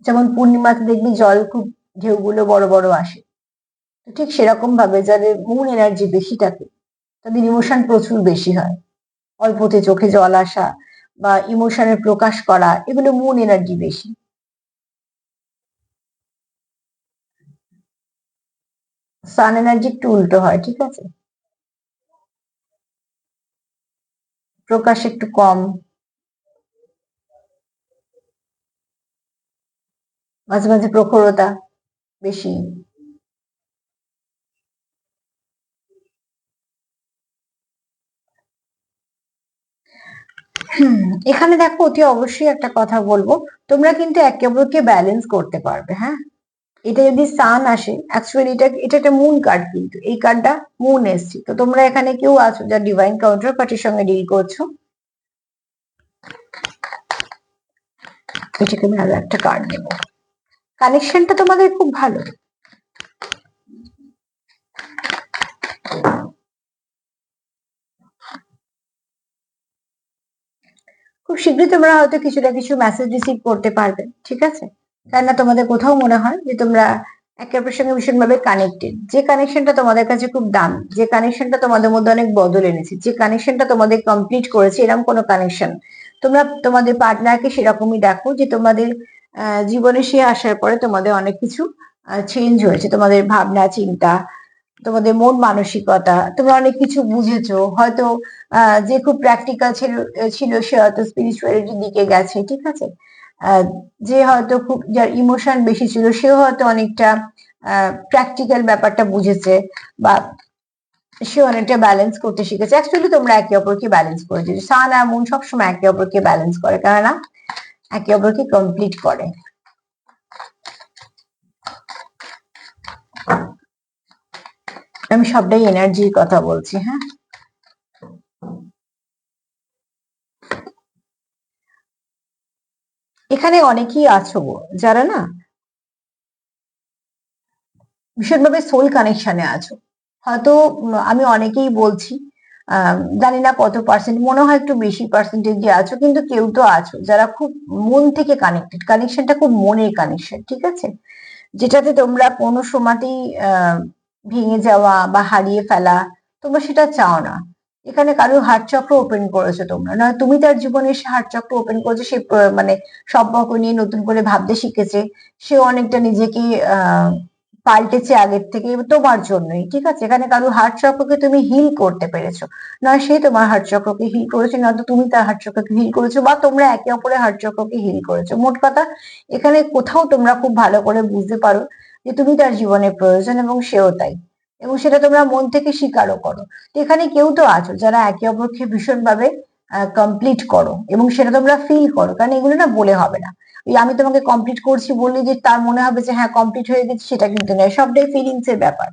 যেমন পূর্ণিমাতে দেখবি জল খুব ঢেউগুলো বড় বড় আসে, তো ঠিক সেরকম ভাবে যাদের মুন এনার্জি বেশি থাকে তাদের ইমোশন প্রচুর বেশি হয়। অল্পতে চোখে জল আসা বা ইমোশনের প্রকাশ করা, এগুলো মুন এনার্জি বেশি। সান এনার্জি একটু উল্টো হয়, ঠিক আছে? প্রকাশ একটু কম, মাঝে মাঝে প্রখরতা বেশি। হুম, এখানে দেখো অতি অবশ্যই একটা কথা বলবো, তোমরা কিন্তু একে অপরকে ব্যালেন্স করতে পারবে, হ্যাঁ। এটা যদি সান আসে, অ্যাকচুয়ালি এটা এটা একটা মুন কার্ড, কিন্তু এই কার্ডটা মুন এসছে। তো তোমরা এখানে কেউ আছো যা ডিভাইন কাউন্টার পার্টির সঙ্গে ডিল করছো, এটাকে আমি আরো একটা কার্ড নেবো। কানেকশনটা তোমাদের খুব ভালো। খুব শীঘ্রই তোমরা হয়তো কিছু না কিছু মেসেজ রিসিভ করতে পারবে, ঠিক আছে? কেননা তোমাদের কোথাও মনে হয় যে তোমরা একে অপরের সঙ্গে ভীষণভাবে কানেক্টেড। যে কানেকশনটা তোমাদের কাছে খুব দামি, যে কানেকশনটা তোমাদের মধ্যে অনেক বদল এনেছে, যে কানেকশনটা তোমাদের কমপ্লিট করেছে, এরকম কোনো কানেকশন তোমরা তোমাদের পার্টনারকে সেরকমই দেখো যে তোমাদের জীবনে সে আসার পরে তোমাদের অনেক কিছু চেঞ্জ হয়েছে। তোমাদের ভাবনা চিন্তা, তোমাদের মন মানসিকতা, তোমরা অনেক কিছু বুঝেছো হয়তো। যে খুব প্র্যাকটিক্যাল ছিল সে হয়তো স্পিরিচুয়ালিটির দিকে গেছে, ঠিক আছে? যে হয়তো খুব, যার ইমোশন বেশি ছিল সেও হয়তো অনেকটা প্র্যাকটিক্যাল ব্যাপারটা বুঝেছে, বা সে অনেকটা ব্যালেন্স করতে শিখেছে। অ্যাকচুয়ালি তোমরা একে অপরকে ব্যালেন্স করে দিয়েছো। সান আর মুন সবসময় একে অপরকে ব্যালেন্স করে, কেননা একে অপরকে কমপ্লিট করে। আমি সবটাই এনার্জির কথা বলছি, হ্যাঁ। এখানে অনেকেই আছো যারা না ভীষণভাবে সোল কানেকশনে আছো। হয়তো আমি অনেকেই বলছি, জানি না কত পার্সেন্ট, মনে হয় একটু বেশি পার্সেন্টেজ আছো, কিন্তু কেউ তো আছো যারা খুব মন থেকে কানেক্টেড। কানেকশনটা খুব মনের কানেকশন, ঠিক আছে? যেটাতে তোমরা কোনো সময়তেই ভেঙে যাওয়া বা হারিয়ে ফেলা তোমরা সেটা চাও না। এখানে কারো হার্ট চক্র ওপেন করেছো তোমরা, নয় তুমি তার জীবনে এসে হার্ট চক্র ওপেন করেছো। সে মানে সম্পর্ক নিয়ে নতুন করে ভাবতে শিখেছে। সে অনেকটা নিজেকে পাল্টেছে আগের থেকে তোমার জন্যই, ঠিক আছে? এখানে কারো হার্ট চক্রকে তুমি হিল করতে পেরেছো, নয় সে তোমার হার্ট চক্রকে হিল করেছে, নয়তো তুমি তার হার্ট চক্রকে হিল করেছো, বা তোমরা একে অপরের হার্ট চক্রকে হিল করেছো। মোট কথা, এখানে কোথাও তোমরা খুব ভালো করে বুঝতে পারো যে তুমি তার জীবনে প্রয়োজন এবং সেও তাই, এবং সেটা তোমরা মন থেকে স্বীকারও করো। তো এখানে কেউ তো আছো যারা একে অপরকে ভীষণভাবে কমপ্লিট করো, এবং সেটা তোমরা ফিল করো। কারণ এগুলো না বলে হবে না। ওই আমি তোমাকে কমপ্লিট করছি বললে যে তার মনে হবে যে হ্যাঁ কমপ্লিট হয়ে গেছে, সেটা কিন্তু নয়। সবটাই ফিলিংস এর ব্যাপার।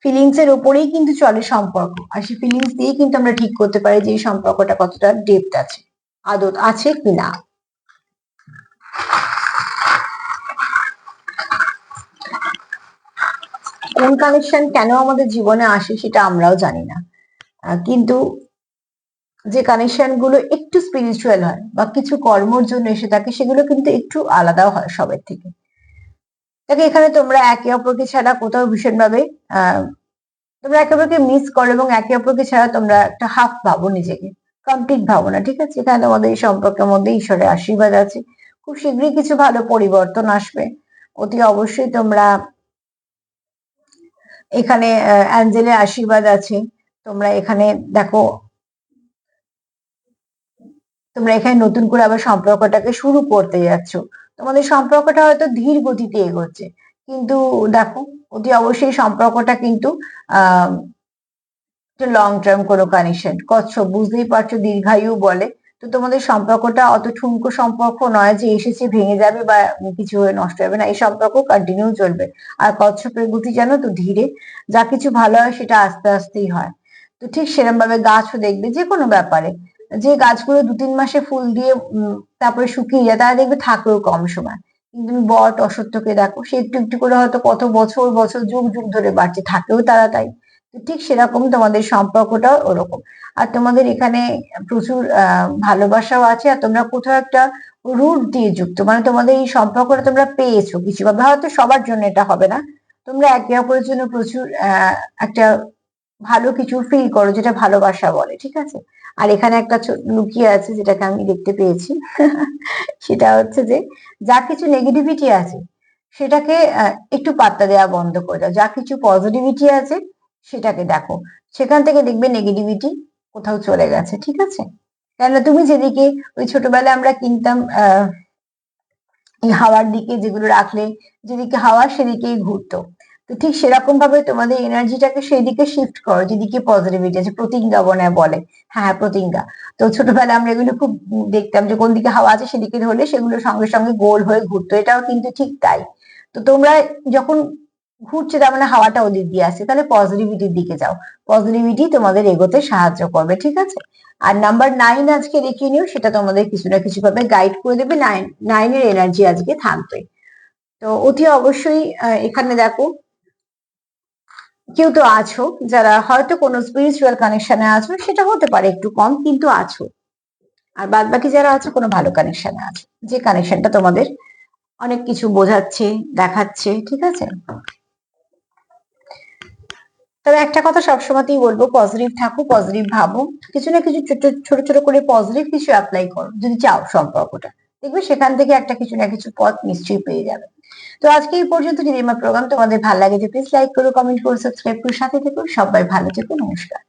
ফিলিংস এর উপরেই কিন্তু চলে সম্পর্ক, আর সেই ফিলিংস দিয়েই কিন্তু আমরা ঠিক করতে পারি যে এই সম্পর্কটা কতটা ডেপথ আছে, আদত আছে কিনা। কোন কানেকশন কেন আমাদের জীবনে আসে সেটা আমরাও জানি না, কিন্তু যে কানেকশন গুলো একটু স্পিরিচুয়াল হয় বা কিছু কর্মর জন্য এসে থাকে, সেগুলো কিন্তু একটু আলাদাও হয় সবের থেকে। দেখো এখানে তোমরা একে অপরকে ছাড়া কোথাও ভীষণভাবে আহ তোমরা একে অপরকে মিস করো, এবং একে অপরকে ছাড়া তোমরা একটা হাফ ভাবো নিজেকে, কমপ্লিট ভাবো না, ঠিক আছে? এখানে তোমাদের এই সম্পর্কের মধ্যে ঈশ্বরের আশীর্বাদ আছে। খুব শীঘ্রই কিছু ভালো পরিবর্তন আসবে। অতি অবশ্যই তোমরা এখানে অ্যাঞ্জেলের আশীর্বাদ আছে। তোমরা এখানে দেখো, তোমরা এখানে নতুন করে আবার সম্পর্কটাকে শুরু করতে যাচ্ছ। তোমাদের সম্পর্কটা হয়তো ধীর গতিতে এগোচ্ছে, কিন্তু দেখো অতি অবশ্যই সম্পর্কটা কিন্তু আহ লং টার্ম কোনো কানেকশন। কচ্ছপ বুঝতেই পারছো, দীর্ঘায়ু বলে। তো তোমাদের সম্পর্কটা অত ঠুনকো সম্পর্ক নয় যে এসেছে ভেঙে যাবে বা কিছু হয়ে নষ্ট হবে না। এই সম্পর্ক কন্টিনিউ চলবে। আর কচ্ছপের গতি জানো তো, ধীরে। যা কিছু ভালো হয় সেটা আস্তে আস্তেই হয়। তো ঠিক সেরকম ভাবে গাছও দেখবে যে কোনো ব্যাপারে, যে গাছগুলো 2-3 মাসে ফুল দিয়ে তারপরে শুকিয়ে যায়, তারা দেখবে থাকেও কম সময়। কিন্তু তুমি বট অশ্বত্থকে দেখো, সে একটু একটু করে হয়তো কত বছর বছর যুগ যুগ ধরে বাড়ছে, থাকেও তারা তাই। তো ঠিক সেরকম তোমাদের সম্পর্কটাও ওরকম। আর তোমাদের এখানে প্রচুর ভালোবাসাও আছে, আর তোমরা কোথাও একটা রুট দিয়ে যুক্ত, মানে তোমাদের এই সম্পর্কটা তোমরা পেয়েছো কিছু ভাবে। হয়তো সবার জন্য এটা হবে না। তোমরা একে অপরের জন্য প্রচুর একটা ভালো কিছু ফিল করো, যেটা ভালোবাসা বলে, ঠিক আছে? আর এখানে একটা লুকিয়ে আছে যেটাকে আমি দেখতে পেয়েছি। সেটা হচ্ছে যে যা কিছু নেগেটিভিটি আছে সেটাকে একটু পাত্তা দেওয়া বন্ধ করে দাও। যা কিছু পজিটিভিটি আছে সেটাকে দেখো। সেখান থেকে দেখবে নেগেটিভিটি কোথাও চলে গেছে, ঠিক আছে? কেননা তুমি যেদিকে, ওই ছোটবেলায় আমরা কিনতাম এই হাওয়ার দিকে যেগুলো রাখলে যেদিকে হাওয়া সেদিকেই ঘুরতো। তো ঠিক সেরকম ভাবে তোমাদের এনার্জিটাকে সেই দিকে শিফট করো যেদিকে পজিটিভিটি আছে। প্রতিজ্ঞা বলে, হ্যাঁ প্রতিজ্ঞা। তো ছোটবেলায় আমরা এগুলো খুব দেখতাম যে কোন দিকে হাওয়া আছে সেদিকে ধরলে সেগুলো সঙ্গে সঙ্গে গোল হয়ে ঘুরতো। এটাও কিন্তু ঠিক তাই। তো তোমরা যখন ঘুরছে, তার মানে হাওয়াটা ওদিক দিয়ে আসছে, তাহলে পজিটিভিটির দিকে যাও। পজিটিভিটি তোমাদের এগোতে সাহায্য করবে, ঠিক আছে? আর নাম্বার 9 আজকে দেখিয়ে নিও, সেটা তোমাদের কিছু না কিছু ভাবে গাইড করে দেবে। 9 এর এনার্জি আজকে থাকবে। তো অতি অবশ্যই এখানে দেখো কেউ তো আছো যারা হয়তো কোনো স্পিরিচুয়াল কানেকশনে আছো, সেটা হতে পারে একটু কম, কিন্তু আছো। আর বাদ বাকি যারা আছো কোনো ভালো কানেকশনে আছো, যে কানেকশনটা তোমাদের অনেক কিছু বোঝাচ্ছে, দেখাচ্ছে, ঠিক আছে। তবে একটা কথা সবসময়তেই বলবো, পজিটিভ থাকো, পজিটিভ ভাবো, কিছু না কিছু ছোট ছোট ছোট করে পজিটিভ কিছু অ্যাপ্লাই করো যদি চাও সম্পর্কটা, দেখবে সেখান থেকে একটা কিছু না কিছু পথ নিশ্চয়ই পেয়ে যাবে। তো আজকে এই পর্যন্ত। যদি আমার প্রোগ্রাম তোমাদের ভালো লাগে, প্লিজ লাইক করো, কমেন্ট করো, সাবস্ক্রাইব করো, সাথে থেকো। সবাই ভালো থেকো, নমস্কার।